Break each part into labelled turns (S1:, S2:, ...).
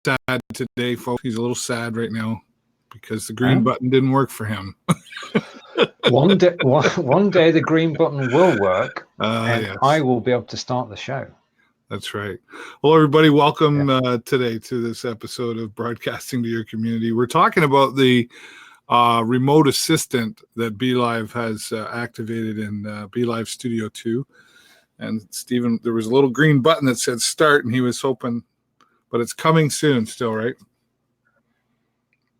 S1: sad today, folks. He's a little sad right now because the green button didn't work for him.
S2: One day the green button will work, and
S1: yes.
S2: I will be able to start the show.
S1: That's right. Well, everybody, welcome today to this episode of Broadcasting to Your Community. We're talking about the remote assistant that BeLive has activated in BeLive Studio 2. And Stephen, there was a little green button that said start, and he was hoping, but it's coming soon still, right?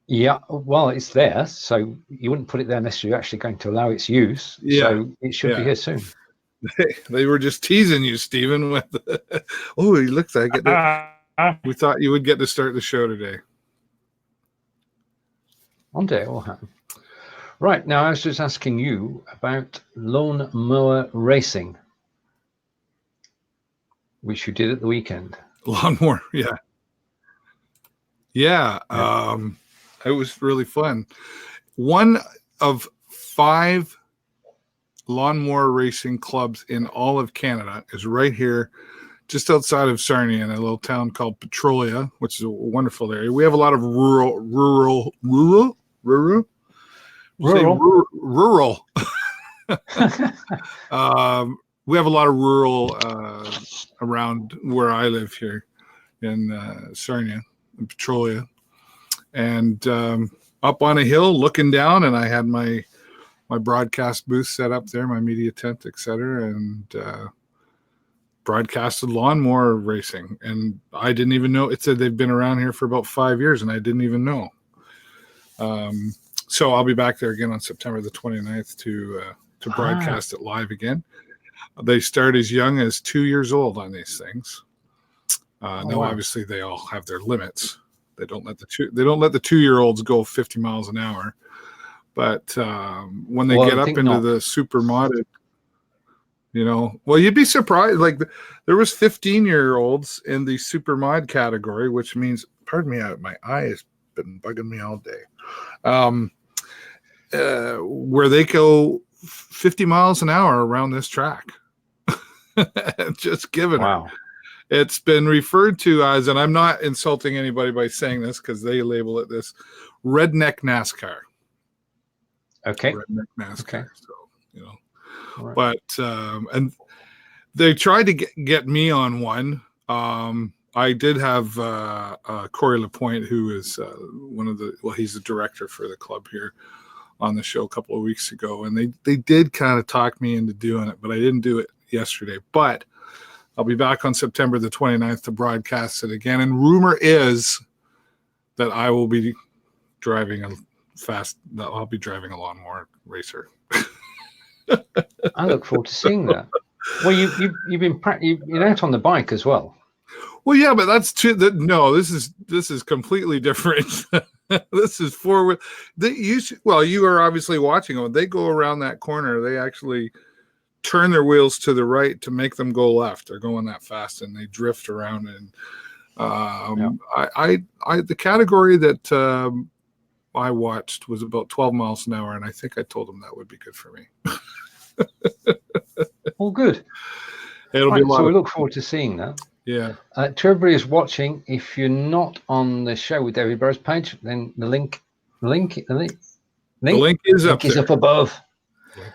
S2: Yeah, well, it's there, so you wouldn't put it there unless you're actually going to allow its use. Yeah. So it should be here soon.
S1: They were just teasing you, Stephen, with oh, he looks like it. We thought you would get to start the show today.
S2: One day it will happen. Right, now I was just asking you about lawn mower racing, which you did at the weekend.
S1: Lawnmower, yeah. It was really fun. One of 5 lawnmower racing clubs in all of Canada is right here, just outside of Sarnia, in a little town called Petrolia, which is a wonderful area. We have a lot of rural. We have a lot of rural around where I live here in Sarnia, in Petrolia. And up on a hill looking down, and I had my broadcast booth set up there, my media tent, etc., and broadcasted lawnmower racing. And I didn't even know. It said they've been around here for about 5 years, and I didn't even know. So I'll be back there again on September the 29th to broadcast it live again. They start as young as 2 years old on these things. Now, obviously, they all have their limits. They don't let the 2-year-olds go 50 miles an hour. But when they get up into the super modded, you'd be surprised. Like there was 15-year-olds in the super mod category, which means, pardon me, my eye has been bugging me all day. Where they go 50 miles an hour around this track. Just giving it. It's been referred to as, and I'm not insulting anybody by saying this because they label it this, redneck NASCAR.
S2: Okay.
S1: Redneck NASCAR. Okay. So,
S2: right.
S1: But, and they tried to get me on one. I did have Corey Lapointe, who is he's the director for the club here, on the show a couple of weeks ago. And they did kind of talk me into doing it, but I didn't do it yesterday. But I'll be back on September the 29th to broadcast it again. And rumor is that I will be driving a lawnmower racer.
S2: I look forward to seeing that. Well, you're out on the bike as well.
S1: Well, yeah, but that's no. This is completely different. This is forward. You are obviously watching them. They go around that corner. They actually turn their wheels to the right to make them go left. They're going that fast, and they drift around. And the category that I watched was about 12 miles an hour, and I think I told them that would be good for me.
S2: Well, good.
S1: It'll be a lot.
S2: So we look forward to seeing that.
S1: Yeah.
S2: To everybody who's watching, if you're not on the show with David Burrows page, then the link
S1: is up
S2: above.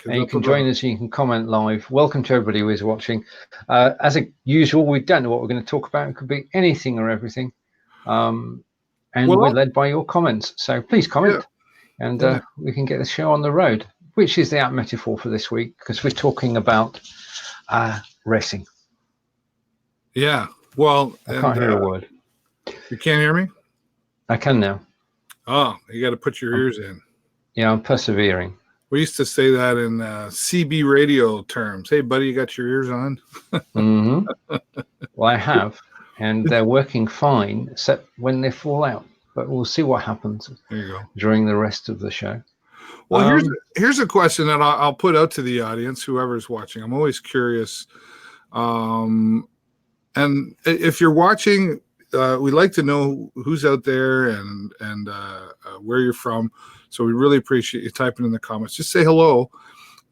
S2: And you can join us and you can comment live. Welcome to everybody who is watching. As usual, we don't know what we're going to talk about. It could be anything or everything. And we're led by your comments. So please comment and we can get the show on the road, which is the apt metaphor for this week, because we're talking about racing.
S1: Yeah. Well,
S2: I can't hear a word.
S1: You can't hear me?
S2: I can now.
S1: Oh, you got to put your ears in.
S2: Yeah, I'm persevering.
S1: We used to say that in CB radio terms. Hey, buddy, you got your ears on?
S2: Mm-hmm. Well, I have, and they're working fine, except when they fall out. But we'll see what happens during the rest of the show.
S1: Well, here's a question that I'll put out to the audience, whoever's watching. I'm always curious. And if you're watching, we'd like to know who's out there and where you're from. So we really appreciate you typing in the comments. Just say hello.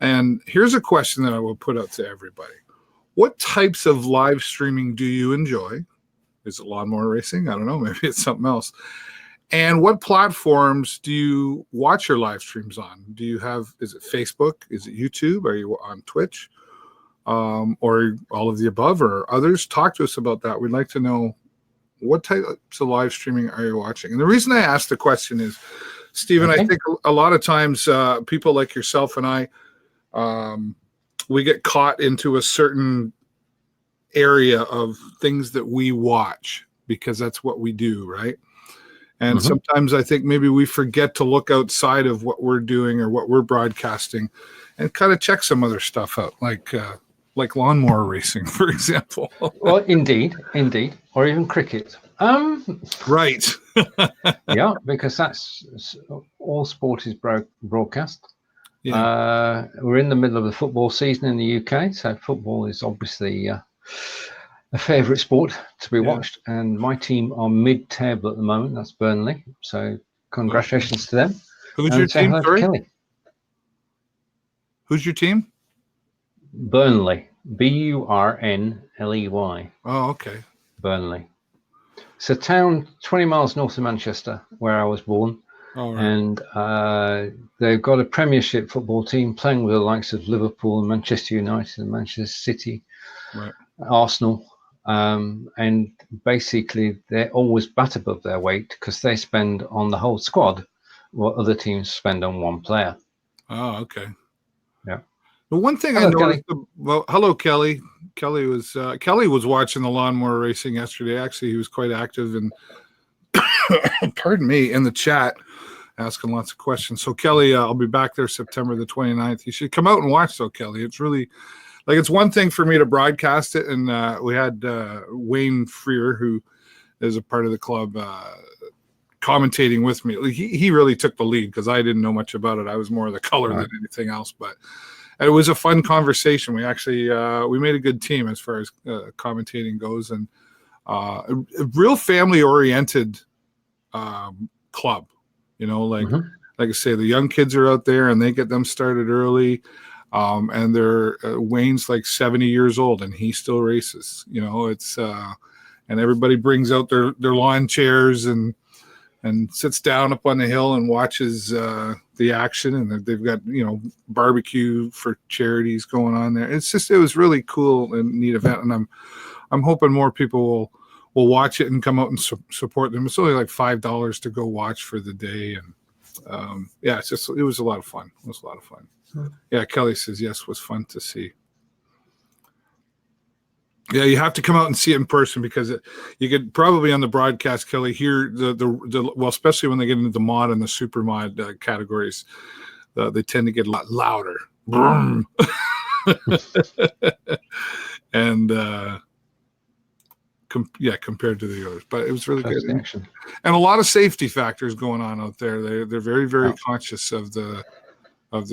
S1: And here's a question that I will put out to everybody. What types of live streaming do you enjoy? Is it lawnmower racing? I don't know. Maybe it's something else. And what platforms do you watch your live streams on? Do you have, is it Facebook? Is it YouTube? Are you on Twitch? Or all of the above or others? Talk to us about that. We'd like to know what types of live streaming are you watching? And the reason I asked the question is, Steven, I think a lot of times people like yourself and I, we get caught into a certain area of things that we watch because that's what we do, right? And sometimes I think maybe we forget to look outside of what we're doing or what we're broadcasting and kind of check some other stuff out, like lawnmower racing, for example.
S2: Well, indeed, or even cricket.
S1: Right.
S2: Yeah, because that's all sport is broadcast.
S1: Yeah.
S2: We're in the middle of the football season in the UK, so football is obviously a favourite sport to be watched. And my team are mid-table at the moment. That's Burnley. So congratulations to them.
S1: Who's your team? Sorry?
S2: Kelly.
S1: Who's your team?
S2: Burnley. Burnley.
S1: Oh, okay.
S2: Burnley. It's a town 20 miles north of Manchester, where I was born.
S1: Oh, right.
S2: And they've got a Premiership football team playing with the likes of Liverpool and Manchester United and Manchester City,
S1: right.
S2: Arsenal. And basically, they're always bat above their weight because they spend on the whole squad what other teams spend on one player.
S1: Oh, okay.
S2: Yeah.
S1: The one thing I noticed, hello, Kelly. Kelly was watching the lawnmower racing yesterday. Actually, he was quite active and pardon me, in the chat, asking lots of questions. So Kelly, I'll be back there September the 29th. You should come out and watch though, Kelly. It's really, like, it's one thing for me to broadcast it. And we had Wayne Freer, who is a part of the club, commentating with me. He really took the lead because I didn't know much about it. I was more of the color than anything else, but it was a fun conversation. We actually, we made a good team as far as commentating goes, and a real family oriented club, you know, like I say, the young kids are out there and they get them started early. And they're Wayne's like 70 years old and he still races, you know. It's and everybody brings out their lawn chairs and sits down up on the hill and watches the action, and they've got, you know, barbecue for charities going on there. It was really cool and neat event, and I'm hoping more people will watch it and come out and support them. It's only like $5 to go watch for the day, and yeah, it was a lot of fun. It was a lot of fun. Yeah, Kelly says yes, it was fun to see. Yeah, you have to come out and see it in person because you could probably on the broadcast, Kelly, hear the well, especially when they get into the mod and the super mod categories, they tend to get a lot louder. And compared to the others, but it was really good action and a lot of safety factors going on out there. They're very, very conscious of the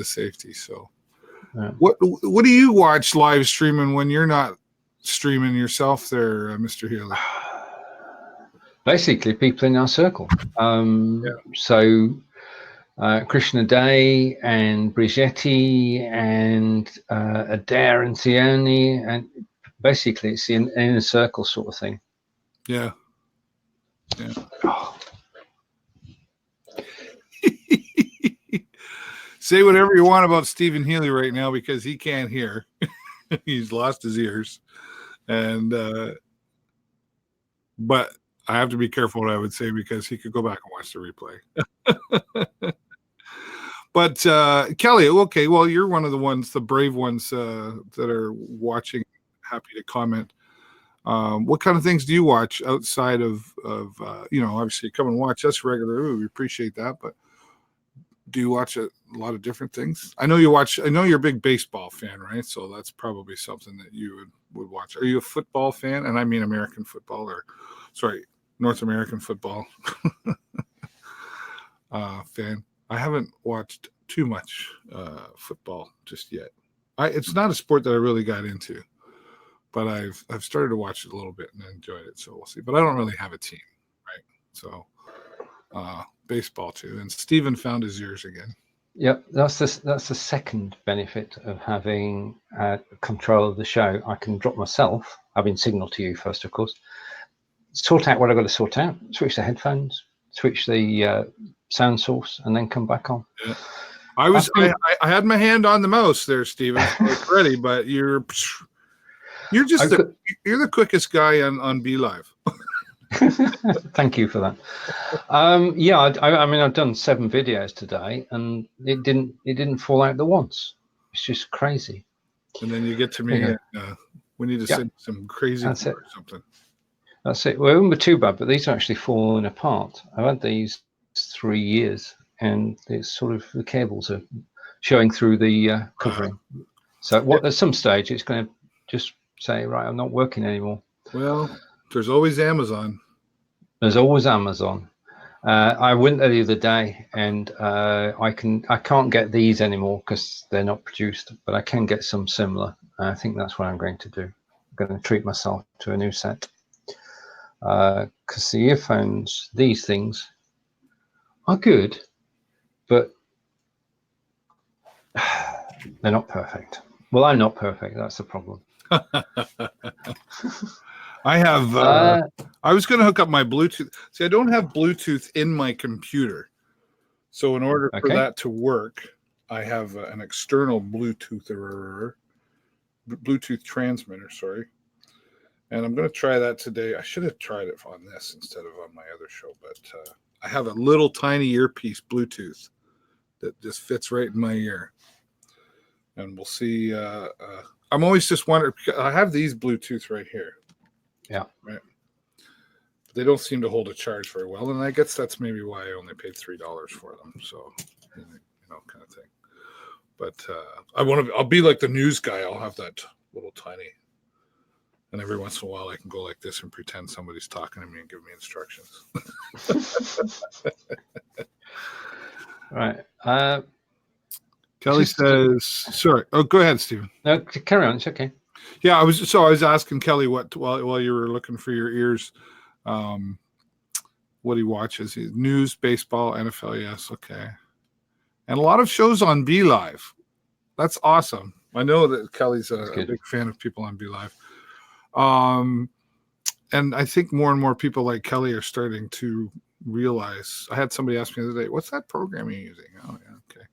S1: safety. So, what do you watch live streaming when you're not streaming yourself there, Mr. Healey?
S2: Basically, people in our circle. So Krishna Day and Brigetti and Adair and Sione, and basically it's in a circle sort of thing. Yeah.
S1: Say whatever you want about Steven Healey right now because he can't hear. He's lost his ears. And but I have to be careful what I would say because he could go back and watch the replay. But Kelly, okay, well, you're one of the ones, the brave ones that are watching, happy to comment. What kind of things do you watch outside of you know, obviously come and watch us regularly. We appreciate that, but do you watch a lot of different things? I know you're a big baseball fan, right? So that's probably something that you would watch. Are you a football fan? And I mean American football, or sorry, North American football fan. I haven't watched too much football just yet. It's not a sport that I really got into, but I've started to watch it a little bit and enjoyed it. So we'll see. But I don't really have a team, right? So baseball too. And Steven found his ears again.
S2: Yep, that's the second benefit of having control of the show. I can drop myself, having signal to you first, of course, sort out what I've got to sort out, switch the headphones, switch the sound source, and then come back on.
S1: Yeah. I had my hand on the mouse there, Steven. So it's ready, but you're just you're the quickest guy on BeLive.
S2: Thank you for that. Yeah, I mean, I've done 7 videos today, and it didn't fall out the once. It's just crazy.
S1: And then you get to me, and we need to send some crazy or something.
S2: That's it. Well, it wouldn't be too bad, but these are actually falling apart. I've had these 3 years, and it's sort of the cables are showing through the covering. So at some stage, it's going to just say, right, I'm not working anymore.
S1: Well, there's always Amazon.
S2: There's always Amazon. I went there the other day, and I can't get these anymore because they're not produced, but I can get some similar. I think that's what I'm going to do. I'm going to treat myself to a new set. Because the earphones, these things, are good, but they're not perfect. Well, I'm not perfect. That's the problem.
S1: I have. I was going to hook up my Bluetooth. See, I don't have Bluetooth in my computer, so in order for that to work, I have an external Bluetooth transmitter. Sorry. And I'm going to try that today. I should have tried it on this instead of on my other show, but I have a little tiny earpiece Bluetooth that just fits right in my ear. And we'll see. I'm always just wondering, I have these Bluetooth right here.
S2: Yeah.
S1: Right. But they don't seem to hold a charge very well. And I guess that's maybe why I only paid $3 for them. So, kind of thing. But I'll be like the news guy. I'll have that little tiny. And every once in a while, I can go like this and pretend somebody's talking to me and give me instructions.
S2: Right.
S1: Kelly says, sorry. Oh, go ahead, Stephen.
S2: No, carry on. It's okay.
S1: Yeah, I was asking Kelly while you were looking for your ears, what he watches. News, baseball, NFL. Yes, okay. And a lot of shows on BeLive. That's awesome. I know that Kelly's a big fan of people on BeLive. And I think more and more people like Kelly are starting to realize. I had somebody ask me the other day, "What's that program you're using?" Oh, yeah, okay.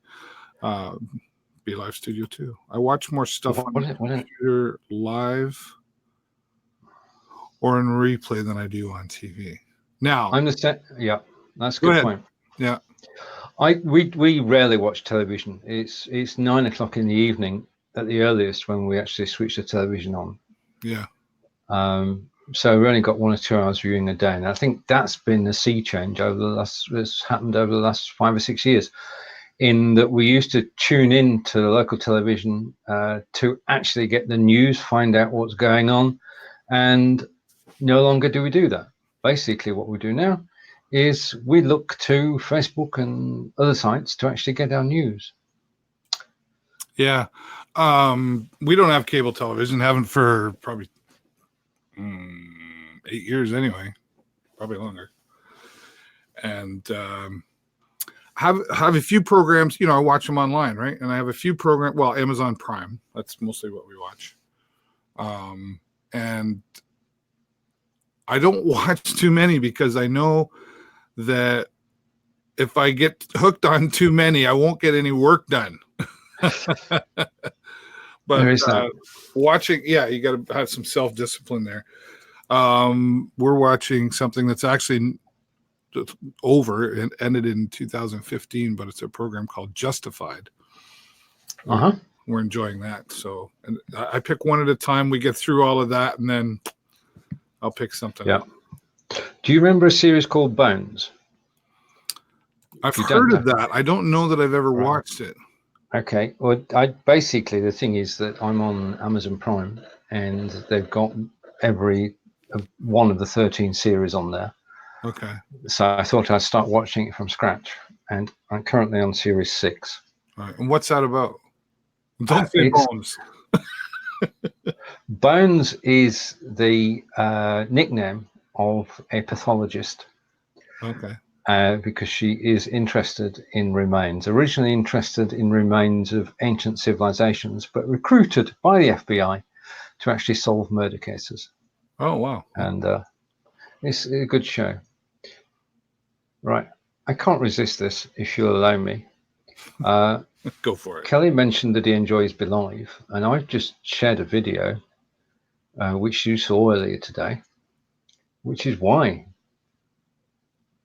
S1: BeLive Studio 2. I watch more stuff on computer live or in replay than I do on TV. Now,
S2: yeah, that's a good point.
S1: Yeah,
S2: we rarely watch television. It's 9 o'clock in the evening at the earliest when we actually switch the television on.
S1: Yeah.
S2: So we only got 1 or 2 hours viewing a day, and I think that's been a sea change that's happened over the last 5 or 6 years. In that we used to tune in to the local television to actually get the news, find out what's going on, and no longer do we do that. Basically, what we do now is we look to Facebook and other sites to actually get our news.
S1: Yeah. We don't have cable television, haven't for probably 8 years anyway, probably longer. And have a few programs, I watch them online, right? And I have a few programs, well, Amazon Prime, that's mostly what we watch. And I don't watch too many because I know that if I get hooked on too many, I won't get any work done. But watching, you got to have some self-discipline there. We're watching something that's actually over and ended in 2015, but it's a program called Justified. We're enjoying that. So, and I pick one at a time. We get through all of that, and then I'll pick something up.
S2: Do you remember a series called Bones?
S1: I've heard of that. I don't know that I've ever watched it.
S2: Okay. Well, basically the thing is that I'm on Amazon Prime, and they've got every one of the 13 series on there.
S1: Okay.
S2: So I thought I'd start watching it from scratch, and I'm currently on series 6.
S1: Right. And what's that about? Don't say Bones.
S2: Bones is the nickname of a pathologist.
S1: Okay.
S2: Because she is interested in remains, originally interested in remains of ancient civilizations, but recruited by the FBI to actually solve murder cases.
S1: Oh, wow.
S2: And It's a good show. Right. I can't resist this, if you'll allow me.
S1: Go for it.
S2: Kelly mentioned that he enjoys BeLive, and I've just shared a video, which you saw earlier today, which is why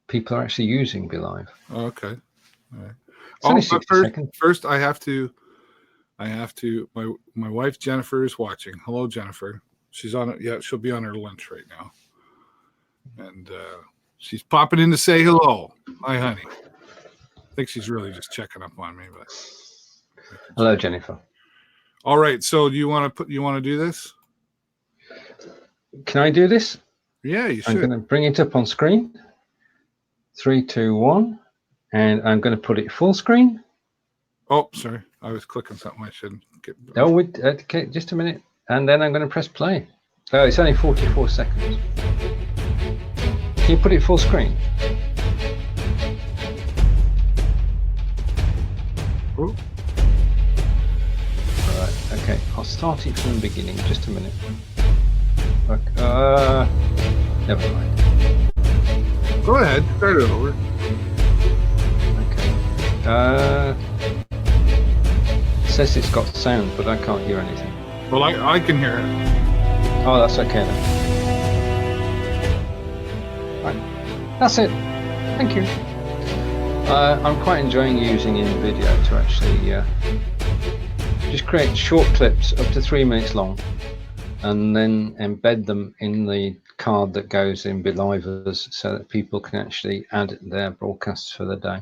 S2: people are actually using BeLive.
S1: Okay. All right.
S2: It's only 60 seconds.
S1: First, I have to. My wife Jennifer is watching. Hello, Jennifer. She's on it. Yeah, she'll be on her lunch right now, and she's popping in to say hello. Hi, honey. I think she's really just checking up on me. But
S2: hello, Jennifer.
S1: All right. So, do you want to do this?
S2: Can I do this?
S1: Yeah, you should.
S2: I'm going to bring it up on screen. 3, 2, 1, and I'm going to put it full screen.
S1: Oh, sorry. I was clicking something I shouldn't get.
S2: Oh, okay, just a minute. And then I'm going to press play. Oh, it's only 44 seconds. Can you put it full screen?
S1: Oh.
S2: All right, okay. I'll start it from the beginning. Just a minute. Never mind.
S1: Go ahead. Start it over.
S2: Okay. It says it's got sound, but I can't hear anything.
S1: Well, I can hear it.
S2: Oh, that's okay then. Right. That's it. Thank you. I'm quite enjoying using InVideo to actually just create short clips up to 3 minutes long, and then embed them in the card that goes in BeLivers so that people can actually add their broadcasts for the day.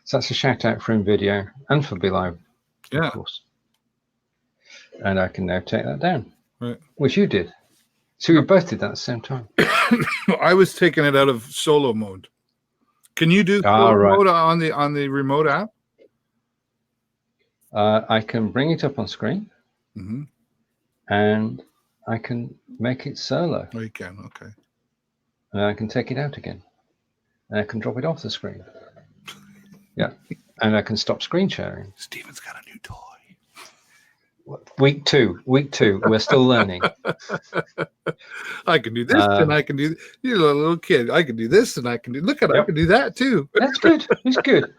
S2: So that's a shout out for InVideo and for BeLive,
S1: Yeah.
S2: of course. And I can now take that down,
S1: right.
S2: Which you did. So we both did that at the same time.
S1: I was taking it out of solo mode. Can you do solo mode on the remote app?
S2: I can bring it up on screen, and I can make it solo.
S1: Oh, you can. Okay.
S2: And I can take it out again, and I can drop it off the screen. Yeah, and I can stop screen sharing.
S1: Steven's got a new toy.
S2: Week two. We're still learning.
S1: I can do this, and I can do. You're a little kid. I can do this, and I can do. Look at, I can do that too.
S2: That's good. It's good.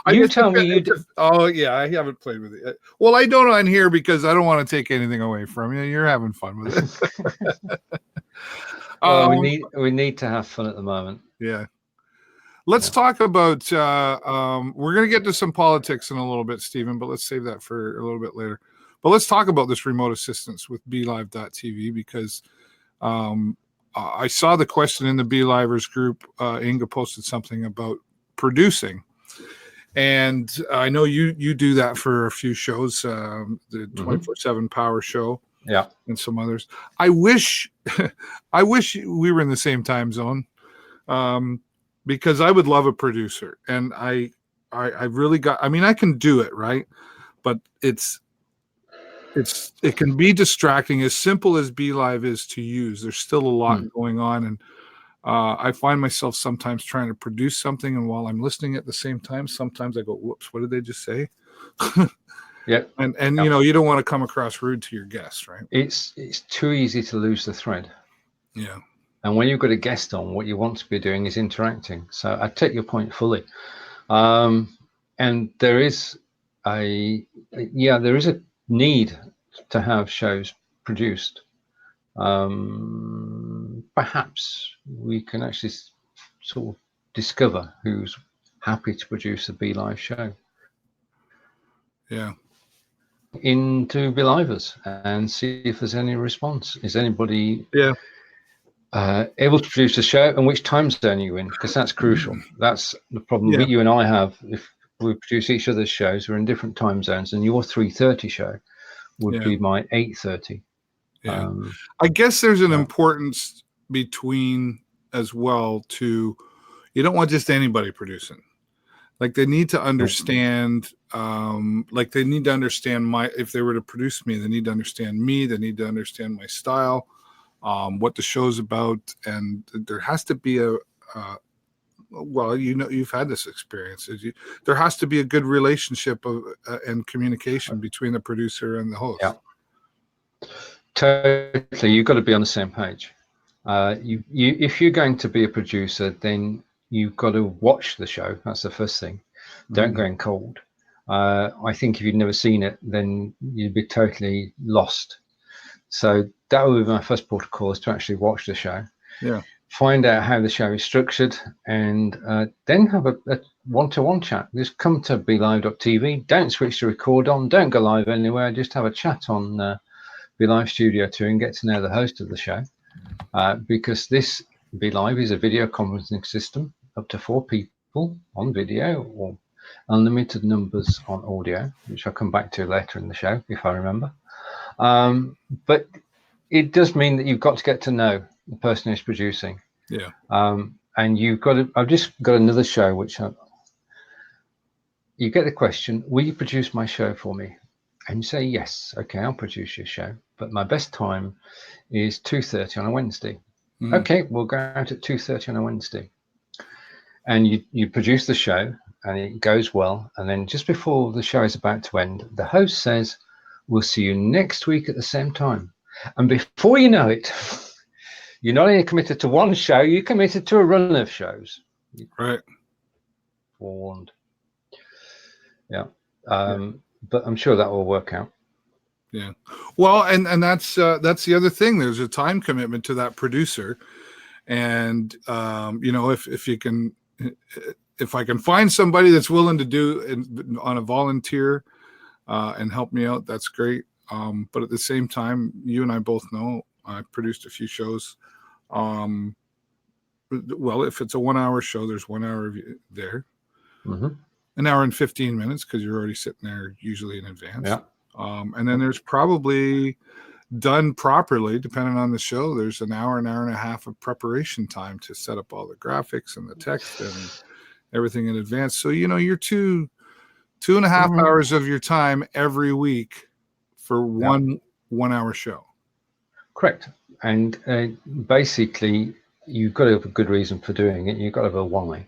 S2: You tell me you.
S1: Oh yeah, I haven't played with it. Well, I don't on here because I don't want to take anything away from you. You're having fun with it.
S2: We need to have fun at the moment.
S1: Yeah. Let's talk about. We're going to get to some politics in a little bit, Stephen, but let's save that for a little bit later. But let's talk about this remote assistance with BeLive.tv because I saw the question in the BeLivers group. Inga posted something about producing, and I know you do that for a few shows, the 24/7 Power Show, and some others. I wish we were in the same time zone, because I would love a producer, and I really got. I mean, I can do it, right, but it can be distracting. As simple as BeLive is to use, there's still a lot going on, and I find myself sometimes trying to produce something, and while I'm listening at the same time, sometimes I go, "Whoops, what did they just say?" And you know, you don't want to come across rude to your guests, right?
S2: It's too easy to lose the thread.
S1: Yeah.
S2: And when you've got a guest on, what you want to be doing is interacting. So I take your point fully. And there is a need to have shows produced. Perhaps we can actually sort of discover who's happy to produce a BeLive show.
S1: Yeah.
S2: Into BeLivers and see if there's any response. Is anybody able to produce a show, and which time zone are you in? Because that's crucial. That's the problem that you and I have. If we produce each other's shows, we're in different time zones, and your 3:30 show would be my 8:30.
S1: Yeah. I guess there's an importance between as well to, you don't want just anybody producing. Like they need to understand, if they were to produce me, they need to understand me, they need to understand my style, what the show's about, and there has to be you've had this experience. There has to be a good relationship and communication between the producer and the host.
S2: Yeah, totally. You've got to be on the same page. If you're going to be a producer, then you've got to watch the show. That's the first thing. Don't go in cold. I think if you've never seen it, then you'd be totally lost. So that would be my first protocol, is to actually watch the show.
S1: Yeah.
S2: Find out how the show is structured, and then have a one-to-one chat. Just come to BeLive.tv. Don't switch the record on. Don't go live anywhere. Just have a chat on BeLive Studio 2 and get to know the host of the show. Because this BeLive is a video conferencing system, up to 4 people on video, or unlimited numbers on audio, which I'll come back to later in the show if I remember. But it does mean that you've got to get to know the person who's producing.
S1: Yeah.
S2: And you've got to, I've just got another show which you get the question, will you produce my show for me? And you say, yes, okay, I'll produce your show. But my best time is 2:30 on a Wednesday. Okay, we'll go out at 2:30 on a Wednesday. And you produce the show, and it goes well. And then just before the show is about to end, the host says, we'll see you next week at the same time. And before you know it, you're not only committed to one show, you're committed to a run of shows.
S1: Right.
S2: Forewarned. Yeah. But I'm sure that will work out.
S1: Yeah. Well, and that's the other thing. There's a time commitment to that producer. And, if I can find somebody that's willing to do on a volunteer and help me out, that's great. But at the same time, you and I both know I produced a few shows. Well, if it's a 1 hour show, there's 1 hour there, an hour and 15 minutes, because you're already sitting there usually in advance.
S2: Yeah.
S1: And then there's probably, done properly, depending on the show, there's an hour and a half of preparation time to set up all the graphics and the text and everything in advance. So, you're two and a half hours of your time every week for one 1 hour show. Correct.
S2: And basically, you've got to have a good reason for doing it. You've got to have a why.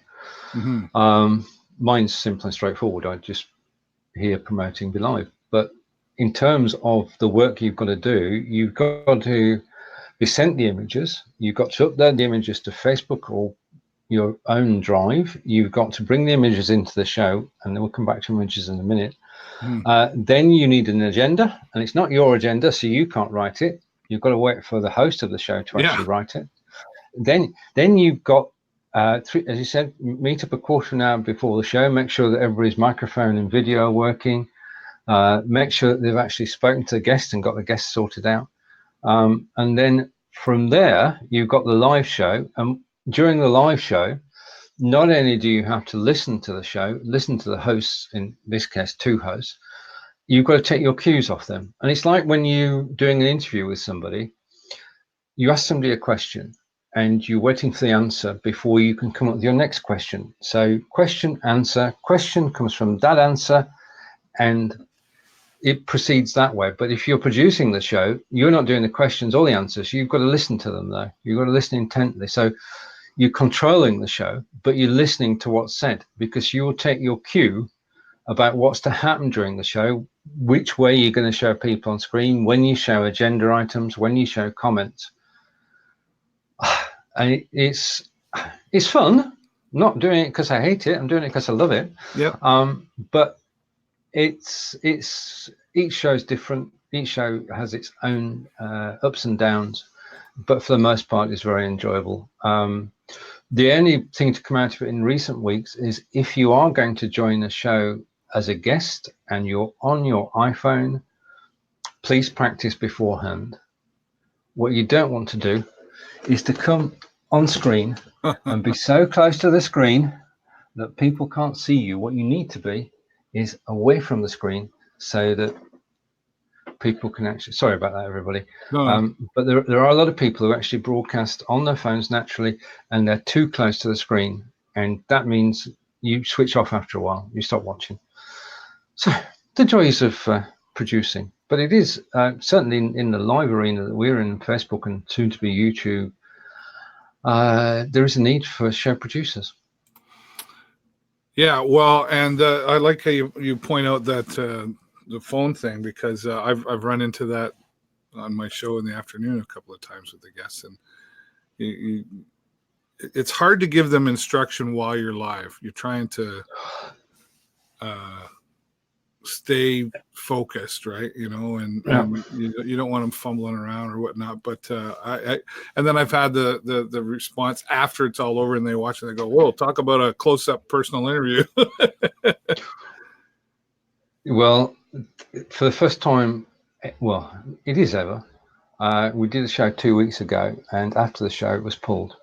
S2: Mine's simple and straightforward. I'm just here promoting BeLive. But in terms of the work you've got to do, you've got to be sent the images. You've got to upload the images to Facebook or your own drive. You've got to bring the images into the show, and then we'll come back to images in a minute. Then you need an agenda, and it's not your agenda, so you can't write it. You've got to wait for the host of the show to actually write it. Then you've got, as you said, meet up a quarter of an hour before the show, make sure that everybody's microphone and video are working, make sure that they've actually spoken to the guest and got the guest sorted out. And then from there, you've got the live show. And during the live show, not only do you have to listen to the show, listen to the hosts, in this case, 2 hosts, you've got to take your cues off them. And it's like when you're doing an interview with somebody, you ask somebody a question and you're waiting for the answer before you can come up with your next question. So question, answer, question comes from that answer, and it proceeds that way. But if you're producing the show, you're not doing the questions or the answers. You've got to listen to them, though. You've got to listen intently. So you're controlling the show, but you're listening to what's said, because you will take your cue about what's to happen during the show, which way you're going to show people on screen, when you show agenda items, when you show comments. And it's fun. I'm not doing it because I hate it. I'm doing it because I love it.
S1: Yeah.
S2: But it's each show is different. Each show has its own ups and downs, but for the most part, it's very enjoyable. The only thing to come out of it in recent weeks is if you are going to join a show as a guest and you're on your iPhone, please practice beforehand. What you don't want to do is to come on screen and be so close to the screen that people can't see you. What you need to be is away from the screen so that people can actually, sorry about that, everybody. But there are a lot of people who actually broadcast on their phones naturally, and they're too close to the screen. And that means you switch off after a while, you stop watching. So the joys of producing. But it is certainly in the live arena that we're in, Facebook and soon to be YouTube, there is a need for show producers.
S1: Yeah, well, and I like how you point out that the phone thing, because I've run into that on my show in the afternoon a couple of times with the guests, and it's hard to give them instruction while you're live. You're trying to stay focused, right? And you don't want them fumbling around or whatnot. But and then I've had the response after it's all over and they watch and they go, "Whoa, talk about a close-up personal interview."
S2: Well, for the first time, well, it is ever. We did a show 2 weeks ago, and after the show, it was pulled.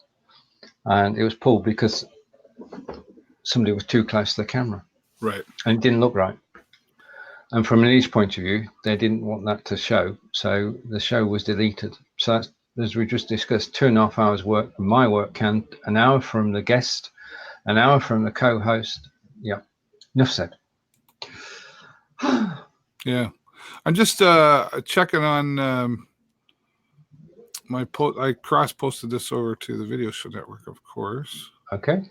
S2: And it was pulled because somebody was too close to the camera.
S1: Right.
S2: And it didn't look right. And from an East point of view, they didn't want that to show. So the show was deleted. So that's, as we just discussed, 2.5 hours work from my work count, an hour from the guest, an hour from the co-host. Yeah, enough said.
S1: Yeah. I'm just checking on my post. I cross-posted this over to the Video Show Network, of course.
S2: Okay.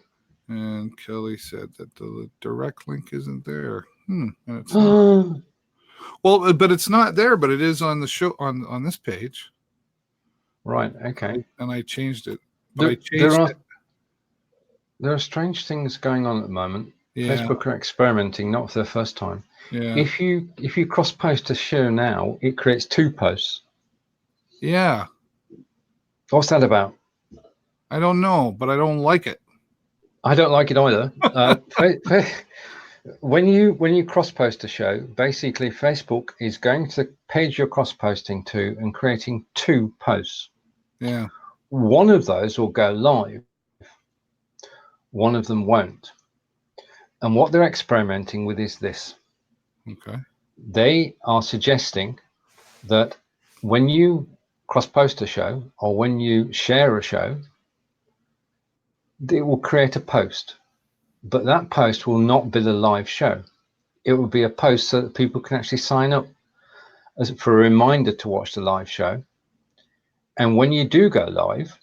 S1: And Kelly said that the direct link isn't there. And it's not. Well, but it's not there, but it is on the show on this page.
S2: Right. Okay.
S1: And I changed it.
S2: There are strange things going on at the moment.
S1: Yeah.
S2: Facebook are experimenting, not for the first time.
S1: Yeah.
S2: If you cross post a show now, it creates 2 posts.
S1: Yeah.
S2: What's that about?
S1: I don't know, but I don't like it.
S2: I don't like it either. When you cross post a show, basically Facebook is going to the page you're cross posting to and creating 2 posts.
S1: Yeah.
S2: One of those will go live. One of them won't. And what they're experimenting with is this.
S1: Okay.
S2: They are suggesting that when you cross post a show or when you share a show, it will create a post, but that post will not be the live show. It will be a post so that people can actually sign up for a reminder to watch the live show. And when you do go live,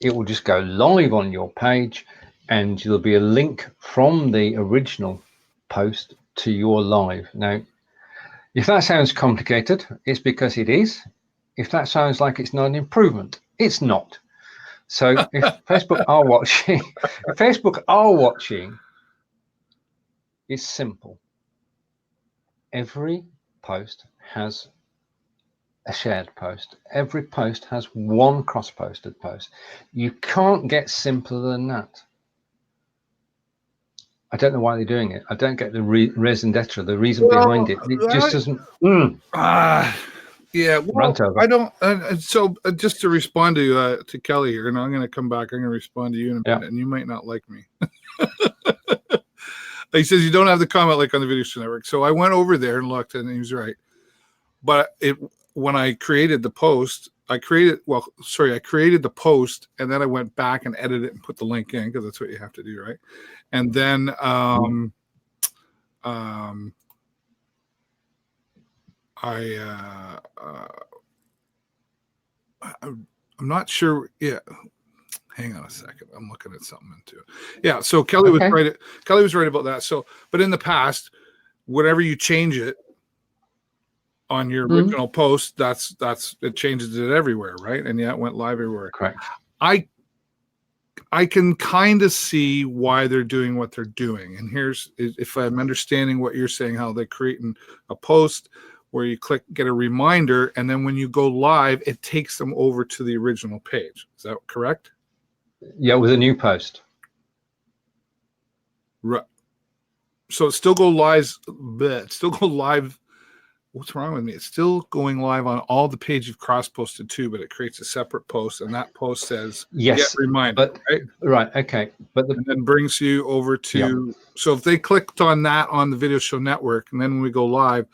S2: it will just go live on your page, and there'll be a link from the original post to your live. Now, if that sounds complicated, it's because it is. If that sounds like it's not an improvement, it's not. So if Facebook are watching, it's simple. Every post has a shared post. Every post has one cross-posted post. You can't get simpler than that. I don't know why they're doing it. I don't get the raison d'etre, the reason behind it. It just doesn't.
S1: Yeah, well, I don't. So just to respond to Kelly here, and I'm going to come back. I'm going to respond to you in a minute, and you might not like me. He says you don't have the comment like on the Video Show Network. So I went over there and looked, and he was right. But when I created the post, I created the post, and then I went back and edited it and put the link in because that's what you have to do, right? And then I'm not sure. Yeah, hang on a second. I'm looking at something too. Yeah, so Kelly was right. Kelly was right about that. So, but in the past, whenever you change it on your original post, that's it changes it everywhere, right? And yeah, it went live everywhere.
S2: Correct.
S1: I can kind of see why they're doing what they're doing. And here's, if I'm understanding what you're saying, how they're creating a post where you get a reminder, and then when you go live, it takes them over to the original page. Is that correct?
S2: Yeah, with a new post.
S1: Right. So it still go live, What's wrong with me? It's still going live on all the pages you've cross-posted to, but it creates a separate post, and that post says
S2: yes,
S1: get reminder,
S2: but,
S1: right?
S2: Right, okay. But
S1: and then brings you over to so if they clicked on that on the Video Show Network, and then when we go live,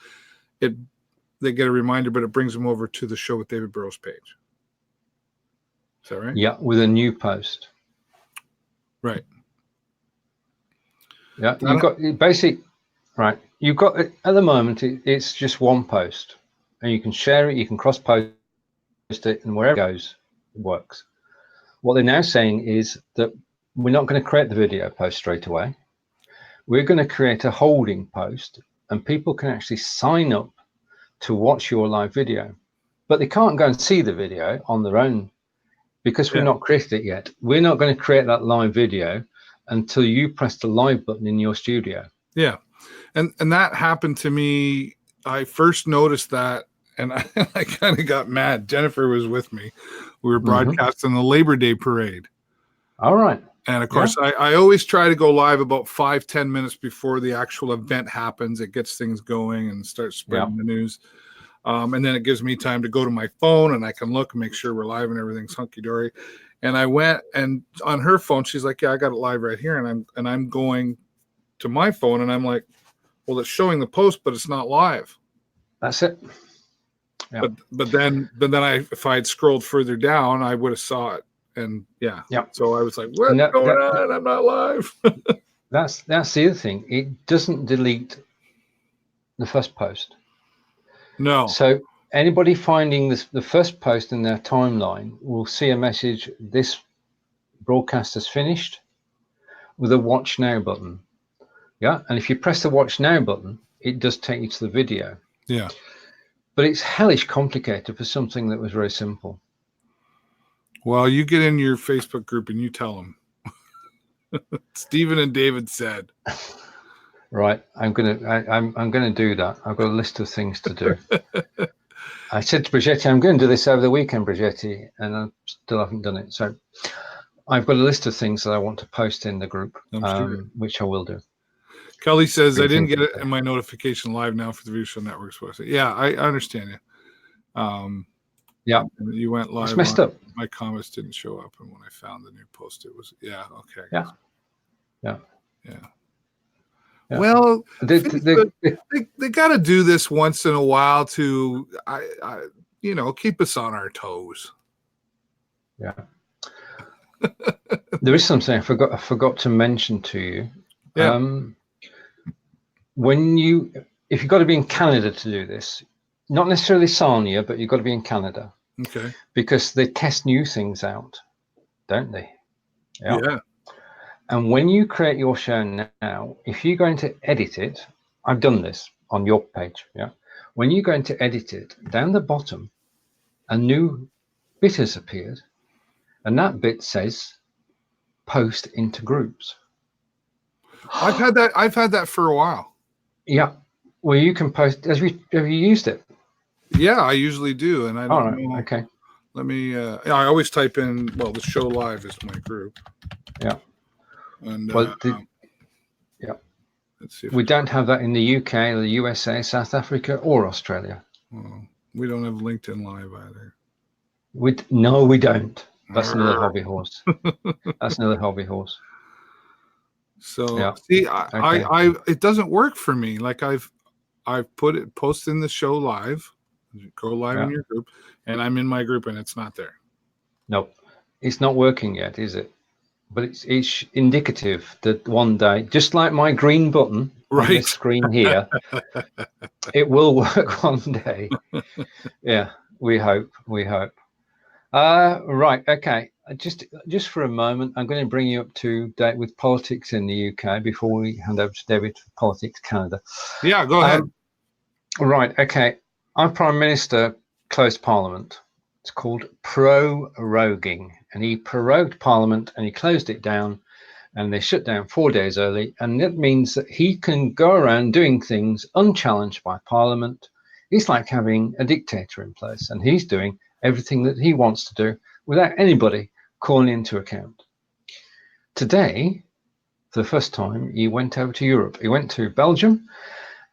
S1: they get a reminder, but it brings them over to the Show with David Burrows page. Is that right?
S2: Yeah, with a new post.
S1: Right.
S2: Yeah, you've got basic. Right, you've got at the moment it's just one post, and you can share it, you can cross post it, and wherever it goes, it works. What they're now saying is that we're not going to create the video post straight away. We're going to create a holding post, and people can actually sign up to watch your live video, but they can't go and see the video on their own because we're not created it yet. We're not going to create that live video until you press the live button in your studio.
S1: Yeah. And that happened to me. I first noticed that, and I kind of got mad. Jennifer was with me. We were broadcasting the Labor Day parade.
S2: All right.
S1: And of course, I always try to go live about 5-10 minutes before the actual event happens. It gets things going and starts spreading the news. And then it gives me time to go to my phone and I can look and make sure we're live and everything's hunky-dory. And I went, and on her phone, she's like, yeah, I got it live right here. And I'm going to my phone and I'm like, well, it's showing the post, but it's not live.
S2: That's it. Yeah.
S1: But then if I had scrolled further down, I would have saw it. And so I was like, what's going on? I'm not live.
S2: That's the other thing. It doesn't delete the first post.
S1: No.
S2: So anybody finding the first post in their timeline will see a message, this broadcast is finished, with a watch now button. Yeah. And if you press the watch now button, it does take you to the video.
S1: Yeah.
S2: But it's hellish complicated for something that was very simple.
S1: Well, you get in your Facebook group and you tell them. Stephen and David said.
S2: Right, I'm gonna do that. I've got a list of things to do. I said to Brigitte, I'm going to do this over the weekend, Brigitte, and I still haven't done it. So I've got a list of things that I want to post in the group, which I will do.
S1: Kelly says, I didn't get it in my notification live now for the View Show Networks website. Yeah, I understand you.
S2: Yeah,
S1: you went live.
S2: It's messed up.
S1: My comments didn't show up, and when I found the new post, it was okay.
S2: Yeah.
S1: Well, they got to do this once in a while to, keep us on our toes.
S2: Yeah. There is something I forgot to mention to you.
S1: Yeah.
S2: If you've got to be in Canada to do this, not necessarily Sarnia, but you've got to be in Canada.
S1: Okay.
S2: Because they test new things out, don't they?
S1: Yeah.
S2: And when you create your show now, if you're going to edit it, I've done this on your page. Yeah. When you're going to edit it, down the bottom, a new bit has appeared, and that bit says post into groups.
S1: I've had that for a while.
S2: Yeah. Well, you can post. Have you used it?
S1: Yeah, I usually do, and I don't know.
S2: Okay.
S1: Let me. I always type in. Well, the show live is my group.
S2: Yeah.
S1: And
S2: let's see. We don't have that in the UK, the USA, South Africa, or Australia.
S1: Well, we don't have LinkedIn Live either.
S2: No, we don't. That's another hobby horse. That's another hobby horse.
S1: So see, I it doesn't work for me. Like I've posted in the show live. Go live in your group, and I'm in my group, and it's not there.
S2: Nope, it's not working yet, is it? But it's indicative that one day, just like my green button on this screen here, it will work one day. Yeah, we hope. Right, okay. Just for a moment, I'm going to bring you up to date with politics in the UK before we hand over to David for politics Canada.
S1: Yeah, go ahead.
S2: Right, okay. Our Prime Minister closed Parliament. It's called proroguing, and he prorogued Parliament and he closed it down, and they shut down 4 days early, and that means that he can go around doing things unchallenged by Parliament. It's like having a dictator in place, and he's doing everything that he wants to do without anybody calling into account. Today, for the first time, he went over to Europe. He went to Belgium,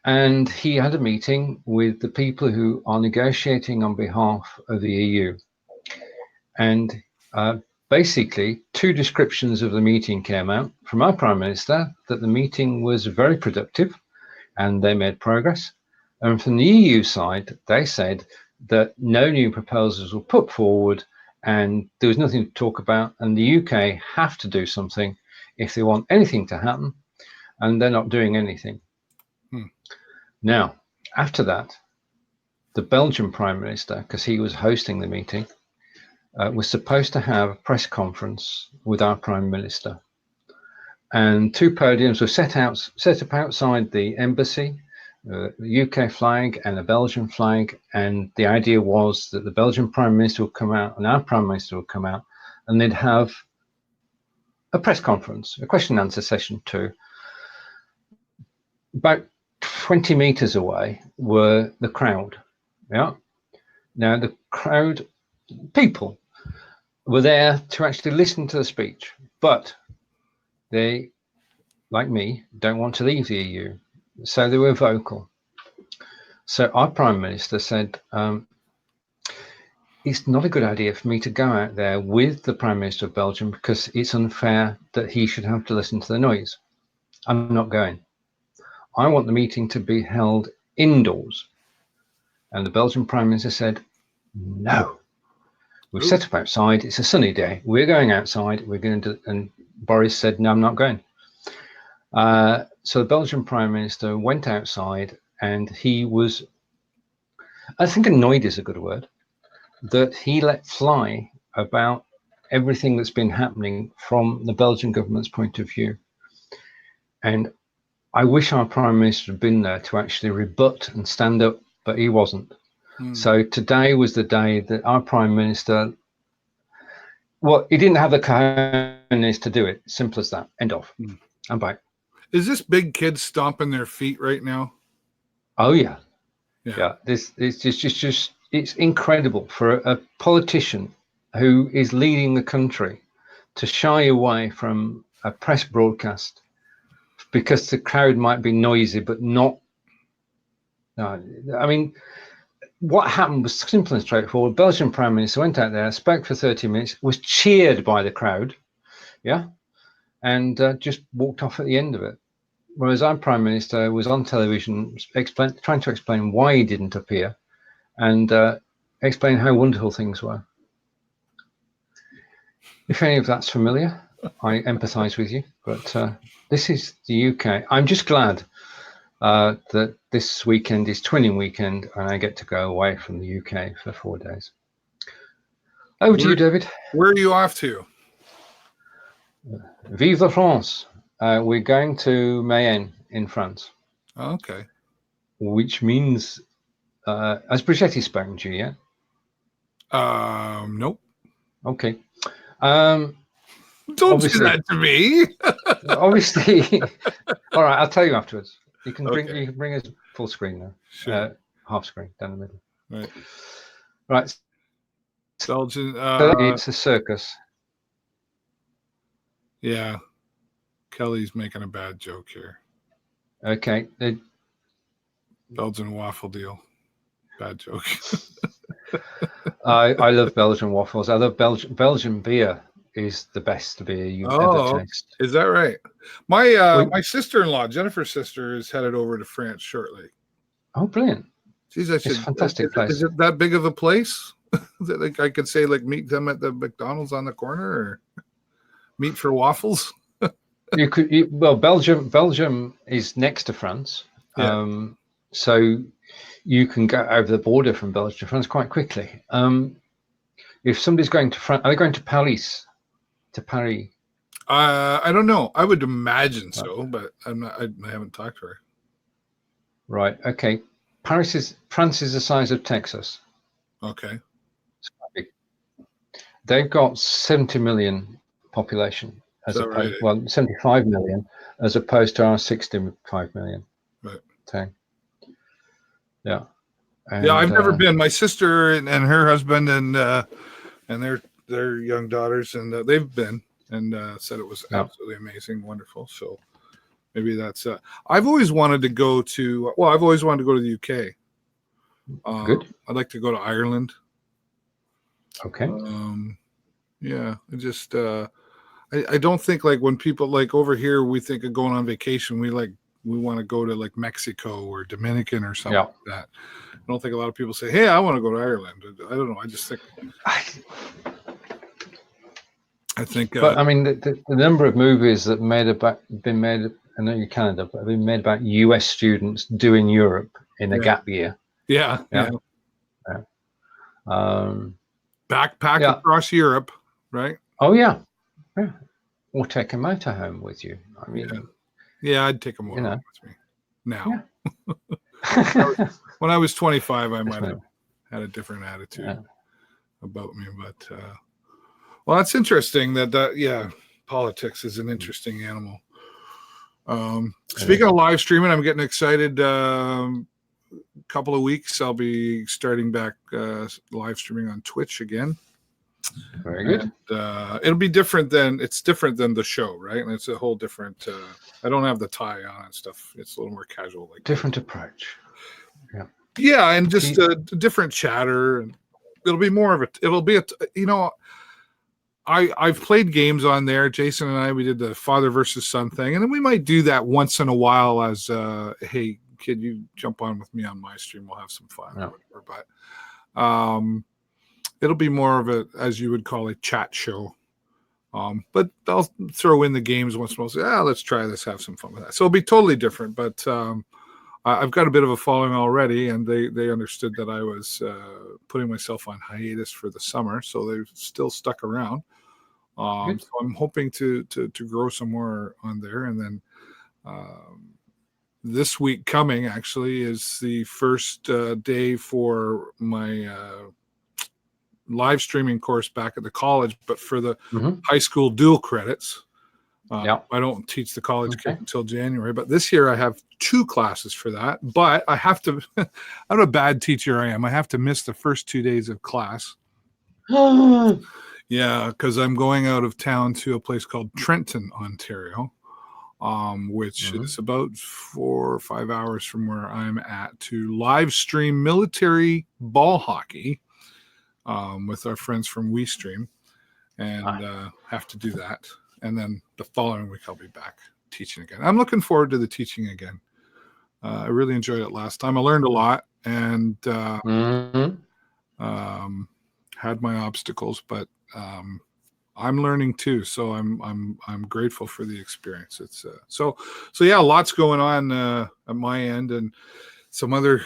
S2: and he had a meeting with the people who are negotiating on behalf of the EU. And basically, two descriptions of the meeting came out from our Prime Minister, that the meeting was very productive and they made progress. And from the EU side, they said that no new proposals were put forward and there was nothing to talk about. And the UK have to do something if they want anything to happen, and they're not doing anything. Now, after that, the Belgian Prime Minister, because he was hosting the meeting, was supposed to have a press conference with our Prime Minister. And two podiums were set up outside the embassy, the UK flag and a Belgian flag. And the idea was that the Belgian Prime Minister would come out and our Prime Minister would come out and they'd have a press conference, a question and answer session too. About 20 meters away were the crowd. Yeah. Now the crowd, people were there to actually listen to the speech, but they, like me, don't want to leave the EU. So they were vocal. So our Prime Minister said, it's not a good idea for me to go out there with the Prime Minister of Belgium because it's unfair that he should have to listen to the noise. I'm not going. I want the meeting to be held indoors. And the Belgian Prime Minister said, no. We've set up outside. It's a sunny day. We're going outside. We're going to, and Boris said, no, I'm not going. So the Belgian Prime Minister went outside, and he was, I think annoyed is a good word, that he let fly about everything that's been happening from the Belgian government's point of view. And I wish our Prime Minister had been there to actually rebut and stand up, but he wasn't. So today was the day that our Prime Minister, well, he didn't have the cojones to do it. Simple as that. End of. I'm back.
S1: Is this big kid stomping their feet right now?
S2: Oh yeah. This it's just it's incredible for a politician who is leading the country to shy away from a press broadcast because the crowd might be noisy, but not. No, I mean, what happened was simple and straightforward. Belgian Prime Minister went out there, spoke for 30 minutes, was cheered by the crowd, and just walked off at the end of it. Whereas our Prime Minister was on television trying to explain why he didn't appear and explain how wonderful things were. If any of that's familiar, I empathise with you, but this is the UK. I'm just glad that this weekend is twinning weekend and I get to go away from the UK for 4 days. Over to you, David.
S1: Where are you off to?
S2: Vive la France. We're going to Mayenne in France.
S1: Okay.
S2: Which means, has Brigitte spoken to you yet?
S1: Nope.
S2: Okay.
S1: Don't do that to me.
S2: Obviously. All right, I'll tell you afterwards. You can bring us full screen now.
S1: Sure.
S2: Half screen down the middle.
S1: Right. Belgian.
S2: It's a circus.
S1: Yeah. Kelly's making a bad joke here.
S2: Okay.
S1: Belgian waffle deal. Bad joke.
S2: I love Belgian waffles. I love Belgian beer is the best beer you ever taste.
S1: Is that right? My my sister-in-law, Jennifer's sister, is headed over to France shortly.
S2: Oh, brilliant!
S1: Geez,
S2: it's a fantastic place.
S1: Is it that big of a place? That like I could say, like, meet them at the McDonald's on the corner, or meet for waffles?
S2: You could. Well, Belgium is next to France, so you can go over the border from Belgium to France quite quickly. If somebody's going to France, are they going to Paris? To Paris?
S1: I don't know. I would imagine so, but I'm not. I haven't talked to her.
S2: Right. Okay. France is the size of Texas.
S1: Okay.
S2: It's quite big. They've got 70 million population, as opposed, well, 75 million, as opposed to our 65 million.
S1: Right.
S2: So, yeah.
S1: And, I've never been. My sister and her husband and their young daughters, and they've been and said it was absolutely amazing, wonderful. So maybe that's. I've always wanted to go to. Well, I've always wanted to go to the UK.
S2: Good.
S1: I'd like to go to Ireland.
S2: Okay.
S1: Yeah, I just. I don't think, like, when people, like, over here, we think of going on vacation. We want to go to, like, Mexico or Dominican or something like that. I don't think a lot of people say, "Hey, I want to go to Ireland." I don't know. I just think. I think.
S2: But I mean, the number of movies that been made. I know you're Canada, but have been made about US students doing Europe in a gap year.
S1: Yeah. Backpack across Europe, right?
S2: Oh yeah. Or take a motorhome with you. I mean,
S1: I'd take a motorhome with me now. Yeah. When I was 25, I might have had a different attitude about me, but Well, that's interesting. Yeah, politics is an interesting animal. Speaking of live streaming, I'm getting excited. Couple of weeks, I'll be starting back live streaming on Twitch again.
S2: Very good.
S1: And, it'll be different than the show, right? And it's a whole different. I don't have the tie on and stuff. It's a little more casual, like
S2: different approach. Yeah.
S1: Yeah, and just a different chatter. And it'll be more of a. It'll be I've played games on there. Jason and I, we did the father versus son thing, and then we might do that once in a while as hey, kid, you jump on with me on my stream, we'll have some fun.
S2: Yeah.
S1: Or whatever. But it'll be more of a, as you would call, a chat show. But I'll throw in the games once in a while. Say, let's try this, have some fun with that. So it'll be totally different. But I've got a bit of a following already, and they understood that I was putting myself on hiatus for the summer, so they've still stuck around. So I'm hoping to grow some more on there, and then this week coming actually is the first day for my live streaming course back at the college, but for the high school dual credits. I don't teach the college kids until January, but this year I have 2 classes for that. But I have to, I'm a bad teacher I am. I have to miss the first 2 days of class. Yeah, because I'm going out of town to a place called Trenton, Ontario, which is about 4 or 5 hours from where I'm at, to live stream military ball hockey with our friends from WeStream, and have to do that. And then the following week I'll be back teaching again. I'm looking forward to the teaching again. I really enjoyed it last time. I learned a lot, and had my obstacles, but I'm learning too. So I'm grateful for the experience. It's so yeah, lots going on at my end, and some other.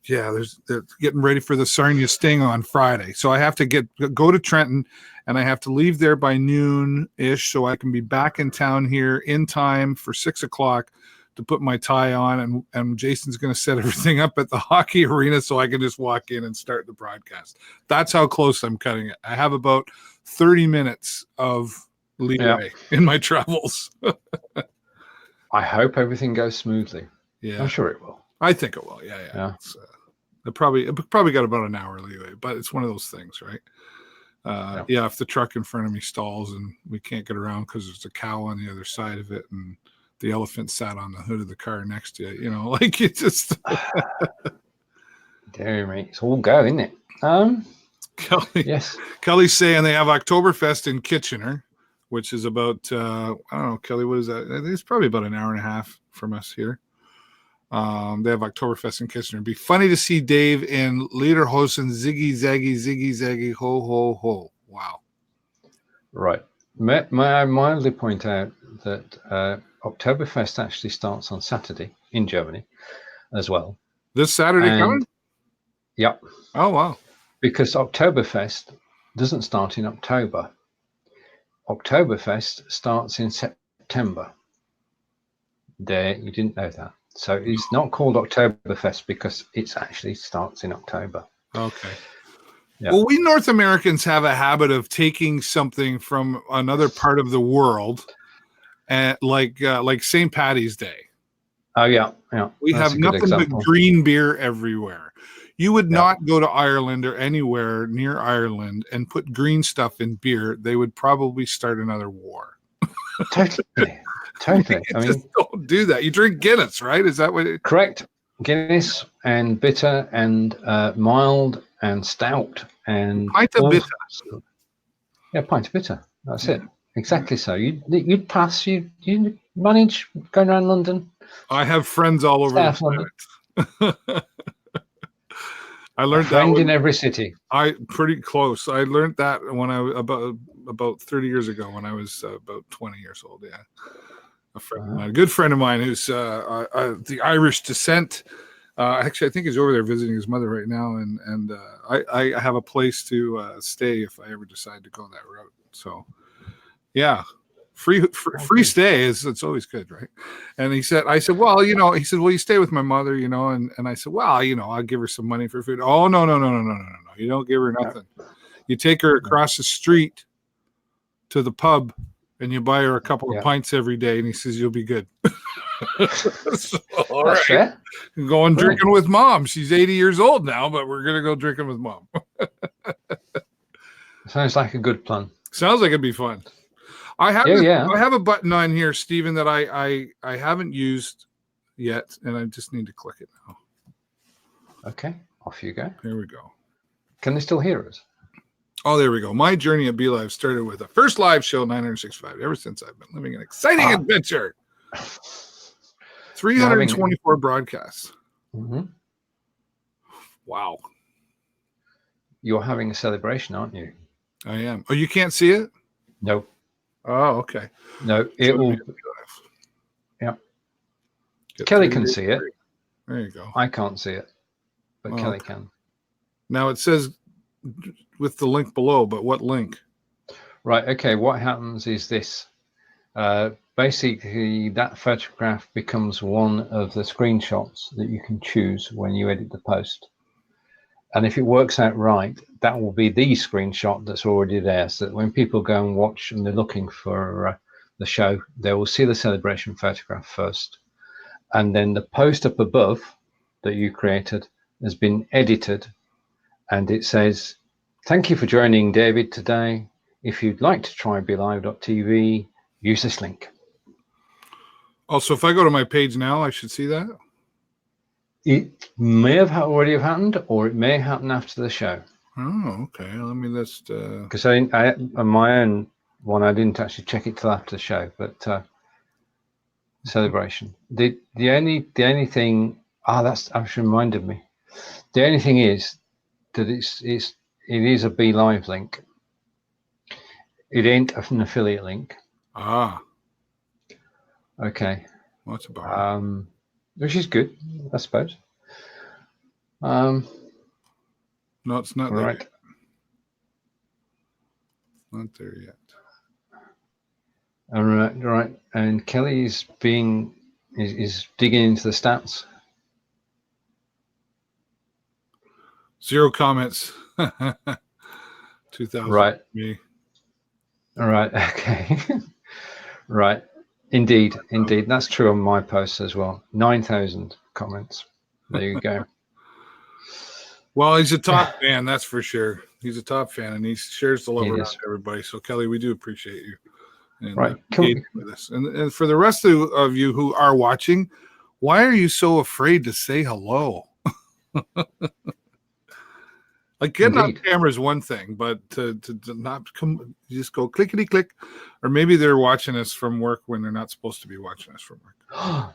S1: Yeah, they're getting ready for the Sarnia Sting on Friday. So I have to go to Trenton, and I have to leave there by noon-ish so I can be back in town here in time for 6 o'clock to put my tie on. And Jason's going to set everything up at the hockey arena so I can just walk in and start the broadcast. That's how close I'm cutting it. I have about 30 minutes of leeway in my travels.
S2: I hope everything goes smoothly.
S1: Yeah,
S2: I'm sure it will.
S1: I think it will. Yeah. It probably got about an hour leeway, but it's one of those things, right? If the truck in front of me stalls and we can't get around because there's a cow on the other side of it and the elephant sat on the hood of the car next to it, like it just.
S2: Dairy mate, it's all go, isn't it?
S1: Kelly,
S2: yes.
S1: Kelly's saying they have Oktoberfest in Kitchener, which is about I don't know, Kelly, what is that? I think it's probably about an hour and a half from us here. They have Oktoberfest in Kitchener. It'd be funny to see Dave in Lederhosen, ziggy zaggy, ho ho ho. Wow.
S2: Right. May I mildly point out that Oktoberfest actually starts on Saturday in Germany as well.
S1: This Saturday coming?
S2: Yep.
S1: Oh wow.
S2: Because Oktoberfest doesn't start in October. Oktoberfest starts in September. There, you didn't know that. So it's not called Oktoberfest because it actually starts in October.
S1: Okay.
S2: Yeah.
S1: Well, we North Americans have a habit of taking something from another part of the world, and like St. Patty's Day.
S2: Oh yeah.
S1: We have nothing but green beer everywhere. You would not go to Ireland or anywhere near Ireland and put green stuff in beer. They would probably start another war.
S2: Totally. I mean,
S1: don't do that. You drink Guinness, right? Is that what?
S2: Correct. Guinness and bitter and mild and stout and
S1: pint of bitter.
S2: Yeah, pint of bitter. That's it. Exactly. So you'd pass. You manage going around London.
S1: I have friends all over the planet. I learned that
S2: in every city.
S1: Pretty close. I learned that when I was about 30 years ago when I was about 20 years old. Yeah. A friend of mine, a good friend of mine who's the Irish descent. Actually, I think he's over there visiting his mother right now, and I have a place to stay if I ever decide to go that route. So, yeah, free stay it's always good, right? And I said, well, he said, well, you stay with my mother, and I said, well, I'll give her some money for food. Oh, no, you don't give her nothing. You take her across the street to the pub and you buy her a couple of pints every day, and he says you'll be good. So, all right.
S2: Fair.
S1: Going drinking with mom. She's 80 years old now, but we're gonna go drinking with mom.
S2: Sounds like a good plan.
S1: Sounds like it'd be fun. I have I have a button on here, Stephen, that I haven't used yet, and I just need to click it now.
S2: Okay, off you go.
S1: Here we go.
S2: Can they still hear us?
S1: Oh, there we go. My journey at BeLive started with the first live show, 965. Ever since I've been living an exciting adventure. 324 broadcasts.
S2: Mm-hmm.
S1: Wow.
S2: You're having a celebration, aren't you?
S1: I am. Oh, you can't see it?
S2: No.
S1: Oh, okay.
S2: No, it will. Yeah. Kelly can see it.
S1: There you go.
S2: I can't see it, but Kelly can.
S1: Now it says with the link below, but what link?
S2: Right. Okay. What happens is this. Basically, that photograph becomes one of the screenshots that you can choose when you edit the post. And if it works out right, that will be the screenshot that's already there. So that when people go and watch and they're looking for the show, they will see the celebration photograph first. And then the post up above that you created has been edited. And it says, thank you for joining David today. If you'd like to try BeLive.tv, use this link.
S1: Also, if I go to my page now, I should see that?
S2: It may have already have happened, or it may happen after the show.
S1: Oh, okay. Let me just...
S2: Because I on my own one, I didn't actually check it till after the show, but celebration. The only thing... that's actually reminded me. The only thing is that it is a BeLive link. It ain't an affiliate link. Okay.
S1: What's about?
S2: Which is good, I suppose.
S1: No, it's not there
S2: right.
S1: yet. Not there yet.
S2: All right. And Kelly is digging into the stats.
S1: 0 comments. 2,000.
S2: Right.
S1: Me.
S2: All right. Okay. Right. Indeed. That's true on my posts as well. 9,000 comments. There you go.
S1: Well, he's a top fan, that's for sure. He's a top fan, and he shares the love around everybody. So, Kelly, we do appreciate you. And,
S2: right.
S1: With us. And for the rest of you who are watching, why are you so afraid to say hello? Like getting on camera is one thing, but to not come, you just go clickety click, or maybe they're watching us from work when they're not supposed to be watching us from work.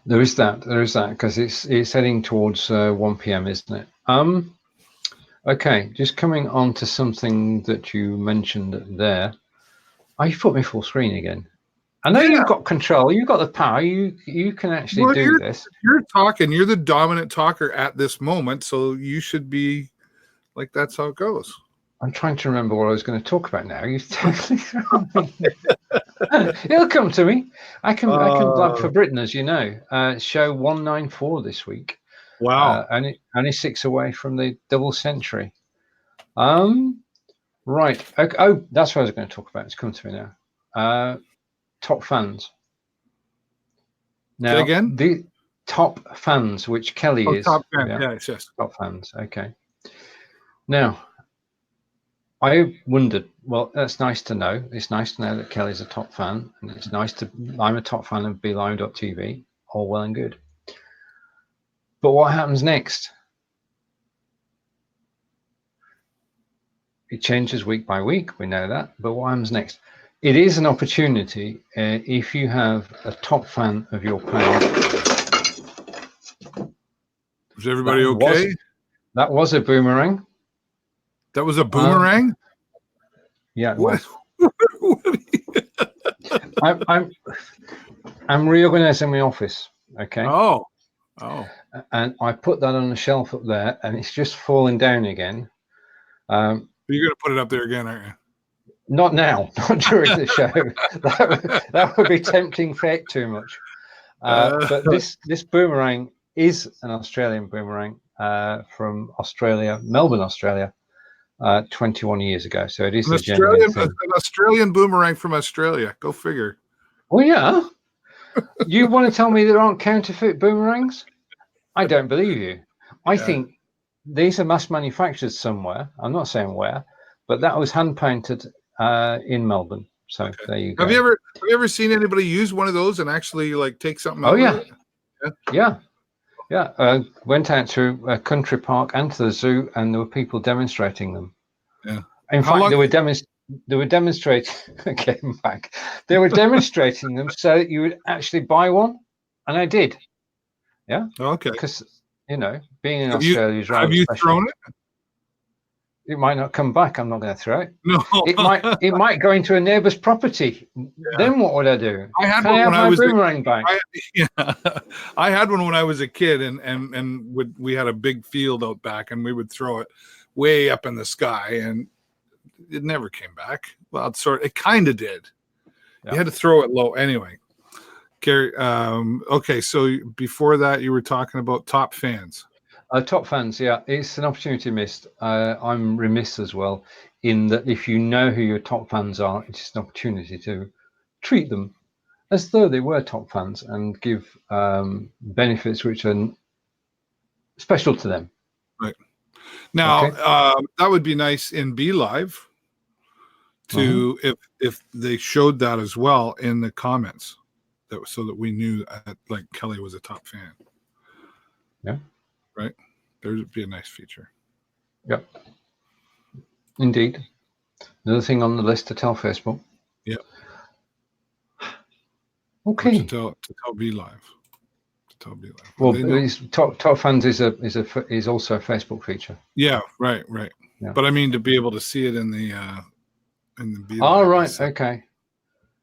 S2: There is that, because it's heading towards 1 p.m., isn't it? Okay, just coming on to something that you mentioned there. You put me full screen again. I know you've got control. You've got the power. You can actually do this.
S1: You're talking. You're the dominant talker at this moment, so you should be. Like that's how it goes.
S2: I'm trying to remember what I was going to talk about now. You totally it'll come to me. I can blab for Britain, as you know. Show 194 this week.
S1: Wow.
S2: Only 6 away from the double century. Right. Okay. Oh, that's what I was going to talk about. It's come to me now. Top fans. Now,
S1: say again?
S2: The top fans, which Kelly is.
S1: Top fans. Yes.
S2: Top fans. Okay. Now, I wondered, well, that's nice to know. It's nice to know that Kelly's a top fan, and it's nice I'm a top fan of BeLive.tv, all well and good. But what happens next? It changes week by week, we know that, but what happens next? It is an opportunity, if you have a top fan of your page.
S1: Is everybody okay?
S2: That was a boomerang.
S1: That was a boomerang?
S2: Yeah, it was. I'm reorganizing my office, okay?
S1: Oh.
S2: And I put that on the shelf up there, and it's just falling down again.
S1: You're going to put it up there again, aren't you?
S2: Not now, not during the show. that would be tempting fate too much. But this boomerang is an Australian boomerang from Australia, Melbourne, Australia. 21 years ago. So it is
S1: An
S2: a genuine thing.
S1: An Australian boomerang from Australia. Go figure.
S2: Well, yeah. You want to tell me there aren't counterfeit boomerangs? I don't believe you. I think these are mass manufactured somewhere. I'm not saying where, but that was hand painted in Melbourne. So there you go.
S1: Have you ever seen anybody use one of those and actually like take something out
S2: of
S1: it?
S2: Yeah. Went out to a country park and to the zoo, and there were people demonstrating them.
S1: Yeah.
S2: In fact, they were demonstrating. Getting back, they were demonstrating them so that you would actually buy one, and I did. Yeah.
S1: Okay.
S2: Because being in Australia is rather
S1: special. Have you
S2: special.
S1: thrown it?
S2: It might not come back. I'm not going to throw it.
S1: No.
S2: It might go into a neighbour's property. Yeah. Then what would I do?
S1: I had
S2: Can
S1: one
S2: I have
S1: when
S2: my
S1: I was
S2: boomerang back?
S1: I had one when I was a kid, and we had a big field out back, and we would throw it way up in the sky, and it never came back. Well, it kind of did. Yeah. You had to throw it low anyway. Gary, okay, so before that, you were talking about top fans.
S2: Top fans, yeah, it's an opportunity missed. I'm remiss as well in that if you know who your top fans are, it's an opportunity to treat them as though they were top fans and give benefits which are special to them.
S1: Right. Now, that would be nice in BeLive to if they showed that as well in the comments, so that we knew like Kelly was a top fan.
S2: Yeah.
S1: Right. There'd be a nice feature.
S2: Yep. Indeed. Another thing on the list to tell Facebook.
S1: Yep.
S2: Okay.
S1: To tell BeLive.
S2: Well, top fans is also a Facebook feature.
S1: Yeah. Right. Yeah. But I mean to be able to see it in the BeLive.
S2: Oh, right. Okay.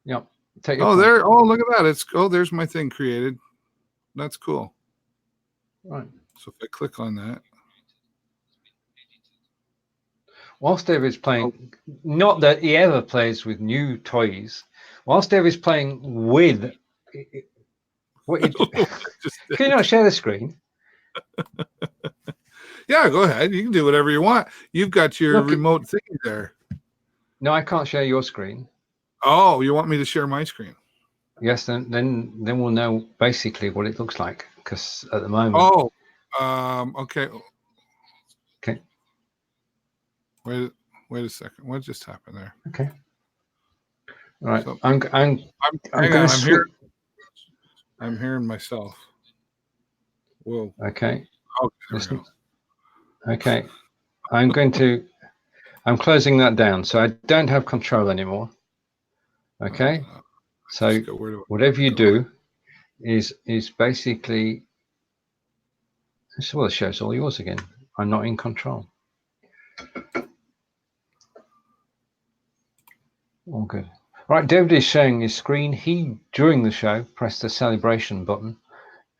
S2: Yep.
S1: There. Oh, look at that. There's my thing created. That's cool.
S2: Right.
S1: So if I click on that.
S2: Whilst David's playing, not that he ever plays with new toys, whilst David's playing with, can you not share the screen?
S1: Yeah, go ahead. You can do whatever you want. You've got your remote thing there.
S2: No, I can't share your screen.
S1: Oh, you want me to share my screen?
S2: Yes, then we'll know basically what it looks like, because at the moment.
S1: Oh. Okay.
S2: Okay.
S1: Wait a second. What just happened there?
S2: Okay. All right.
S1: So, I'm hearing myself. Whoa.
S2: Okay.
S1: Okay.
S2: Okay. I'm closing that down, so I don't have control anymore. Okay. So whatever you do is basically. Well, it shows all yours again. I'm not in control. All good. All right, David is sharing his screen. He, during the show, pressed the celebration button.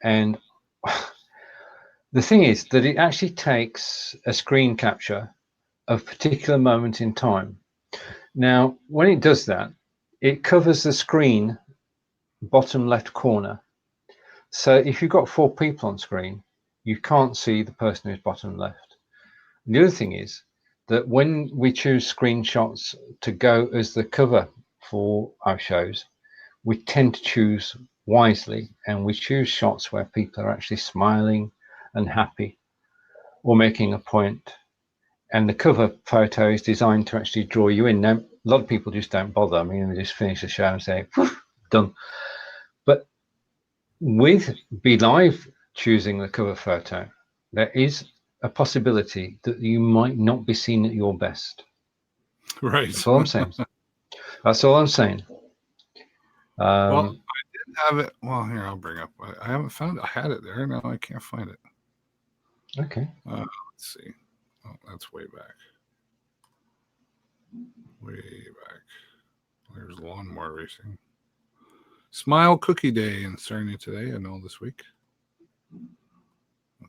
S2: And the thing is that it actually takes a screen capture of a particular moment in time. Now, when it does that, it covers the screen bottom left corner. So if you've got 4 people on screen, you can't see the person who's bottom left. The other thing is that when we choose screenshots to go as the cover for our shows, we tend to choose wisely, and we choose shots where people are actually smiling and happy or making a point. And the cover photo is designed to actually draw you in. Now, a lot of people just don't bother. I mean, they just finish the show and say, done. But with BeLive choosing the cover photo, there is a possibility that you might not be seen at your best.
S1: Right.
S2: That's all I'm saying. That's all I'm saying.
S1: Well, I did have it. Well, here, I'll bring up. I haven't found it. I had it there. Now I can't find it.
S2: Okay.
S1: Let's see. Oh, that's way back. Way back. There's lawnmower racing. Smile Cookie Day and starting today and all this week.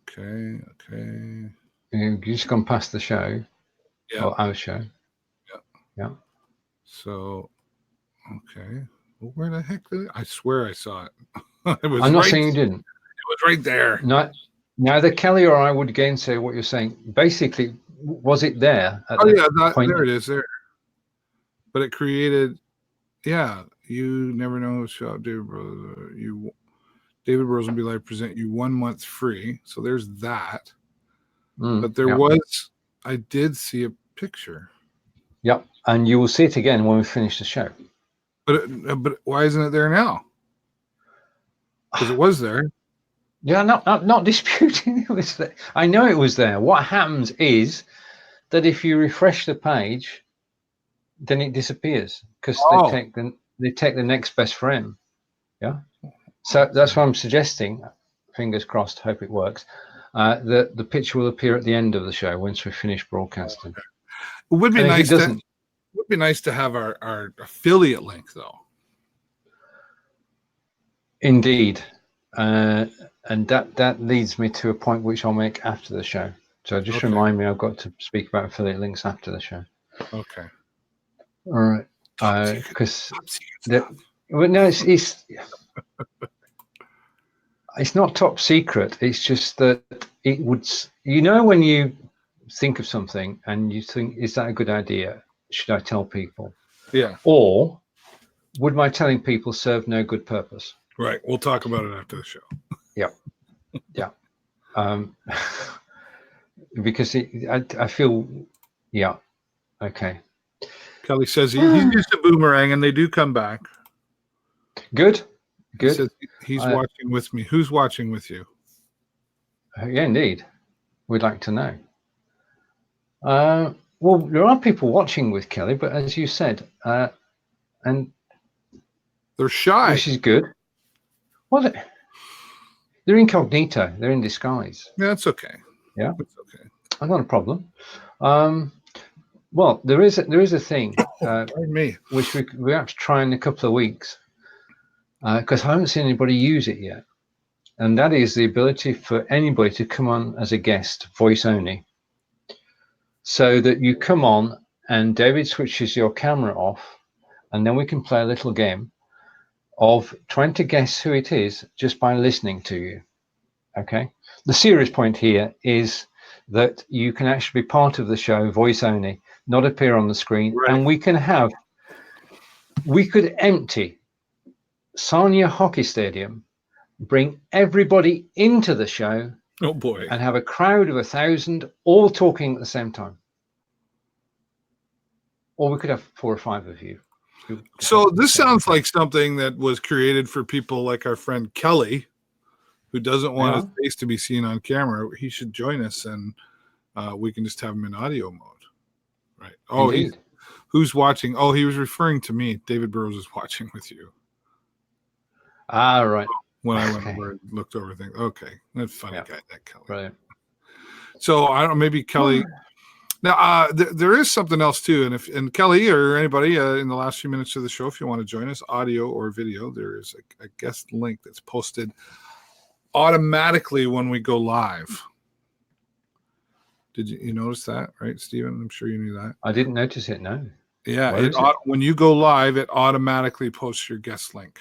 S1: Okay.
S2: You've just gone past the show.
S1: Yeah.
S2: Or our show. Yeah.
S1: So, okay. Well, where the heck did I swear I saw it.
S2: I'm not saying you didn't.
S1: It was right there.
S2: Neither Kelly or I would again say what you're saying. Basically, was it there?
S1: Oh yeah, there it is there. But it created, you never know. David Burrows and BeLive present you 1 month free. So there's that. But there was, I did see a picture.
S2: Yep, and you will see it again when we finish the show.
S1: But why isn't it there now? Because it was there.
S2: Yeah, not disputing it was there. I know it was there. What happens is that if you refresh the page, then it disappears because they take the next best frame. Yeah. So that's what I'm suggesting. Fingers crossed. Hope it works. That the picture will appear at the end of the show once we finish broadcasting.
S1: It would be nice. It would be nice to have our affiliate link, though.
S2: Indeed, and that leads me to a point which I'll make after the show. So just remind me, I've got to speak about affiliate links after the show.
S1: Okay.
S2: All right. Because no, it's not top secret. It's just that it would. When you think of something and you think, is that a good idea? Should I tell people?
S1: Yeah.
S2: Or would my telling people serve no good purpose?
S1: Right. We'll talk about it after the show.
S2: Yeah. Yeah. Because I feel, yeah. Okay.
S1: Kelly says he's used to boomerang and they do come back.
S2: Good.
S1: He says he's watching with me. Who's watching with you?
S2: Yeah, indeed. We'd like to know. Well, there are people watching with Kelly, but as you said, and
S1: they're shy.
S2: Which is good. Well, they're incognito. They're in disguise.
S1: Yeah, that's okay.
S2: Yeah,
S1: it's okay.
S2: Not a problem. Well, there is a thing which we have to try in a couple of weeks because I haven't seen anybody use it yet, and that is the ability for anybody to come on as a guest, voice only, so that you come on and David switches your camera off, and then we can play a little game of trying to guess who it is just by listening to you. Okay. The serious point here is that you can actually be part of the show, voice only, not appear on the screen, and we could empty Sarnia Hockey Stadium, bring everybody into the show,
S1: oh boy,
S2: and have a crowd of 1,000 all talking at the same time. Or we could have 4 or 5 of you.
S1: So this sounds like something that was created for people like our friend Kelly, who doesn't want his face to be seen on camera. He should join us, and we can just have him in audio mode. Right. Oh, who's watching? Oh, he was referring to me. David Burrows is watching with you.
S2: Ah, right.
S1: When I went over and looked over things. Okay. That funny guy, that Kelly.
S2: Right.
S1: So I don't know, maybe Kelly. Now, there is something else too, and Kelly or anybody in the last few minutes of the show, if you want to join us, audio or video, there is a guest link that's posted automatically when we go live. Did you notice that, right, Stephen? I'm sure you knew that.
S2: I didn't notice it. No.
S1: Yeah, when you go live, it automatically posts your guest link.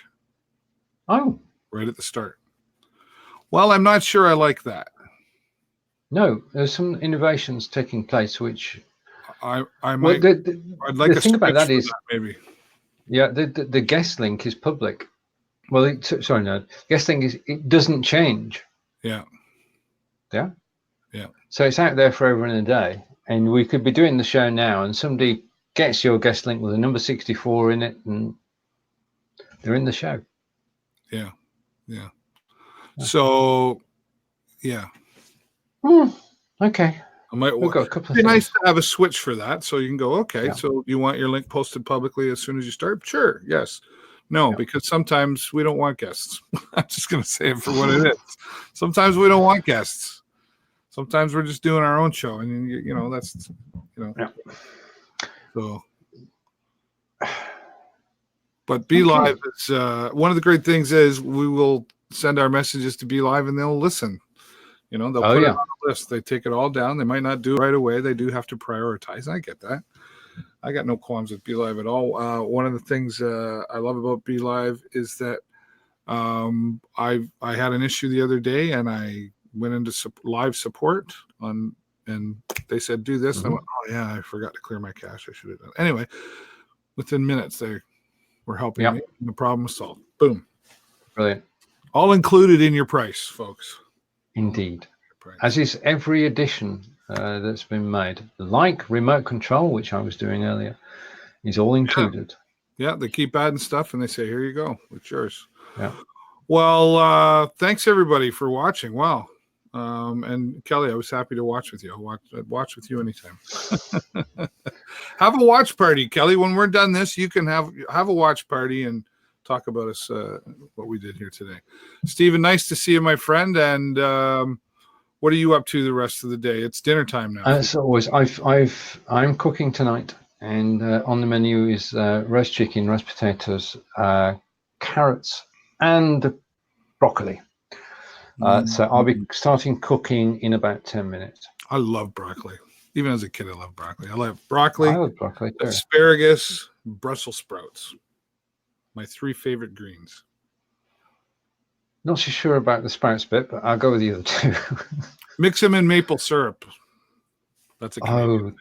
S2: Oh,
S1: right at the start. Well, I'm not sure I like that.
S2: No, there's some innovations taking place, which
S1: I might. I'd like
S2: the thing about that is
S1: maybe.
S2: Yeah, the guest link is public. Well, guest link is it doesn't change.
S1: Yeah.
S2: Yeah.
S1: Yeah.
S2: So it's out there for everyone in a day, and we could be doing the show now, and somebody gets your guest link with a number 64 in it, and they're in the show.
S1: Yeah. Yeah. So, yeah.
S2: Okay.
S1: We've got a couple of things. Nice to have a switch for that, so you can go. Okay, so you want your link posted publicly as soon as you start? Sure. Yes. No, because sometimes we don't want guests. I'm just going to say it for what it is. Sometimes we don't want guests. Sometimes we're just doing our own show, and that's
S2: Yeah.
S1: So, but BeLive is one of the great things is we will send our messages to BeLive and they'll listen. They'll put it on the list. They take it all down. They might not do it right away. They do have to prioritize. I get that. I got no qualms with BeLive at all. One of the things I love about BeLive is that I had an issue the other day and I went into live support on and they said, do this. And I went, oh yeah, I forgot to clear my cache. I should have done it. Anyway, within minutes, they were helping me. And the problem was solved. Boom.
S2: Brilliant.
S1: All included in your price, folks.
S2: Indeed. As is every addition that's been made. Like remote control, which I was doing earlier, is all included.
S1: Yeah, they keep adding stuff and they say, here you go. It's yours.
S2: Yeah.
S1: Well, thanks everybody for watching. Wow. And Kelly, I was happy to watch with you. I'd watch with you anytime. Have a watch party, Kelly. When we're done this, you can have a watch party and talk about us, what we did here today. Steven, nice to see you, my friend. And what are you up to the rest of the day? It's dinner time now.
S2: As always, I'm cooking tonight, and on the menu is roast chicken, roast potatoes, carrots, and broccoli. So I'll be starting cooking in about 10 minutes.
S1: I love broccoli. Even as a kid, I love broccoli. I love broccoli,
S2: too.
S1: Asparagus, Brussels sprouts. My 3 favorite greens.
S2: Not so sure about the sprouts bit, but I'll go with the other 2.
S1: Mix them in maple syrup. That's a Canadian thing.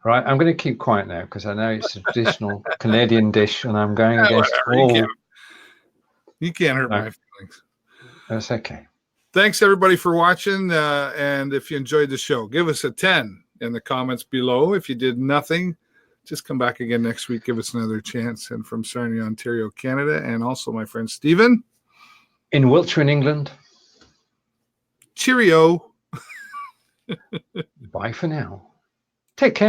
S2: Right. I'm going to keep quiet now because I know it's a traditional Canadian dish, and I'm going against all.
S1: You can't hurt my feelings.
S2: That's okay.
S1: Thanks everybody for watching. And if you enjoyed the show, give us a 10 in the comments below. If you did nothing, just come back again next week. Give us another chance. And from Sarnia, Ontario, Canada, and also my friend Steven
S2: in Wiltshire, in England.
S1: Cheerio.
S2: Bye for now. Take care.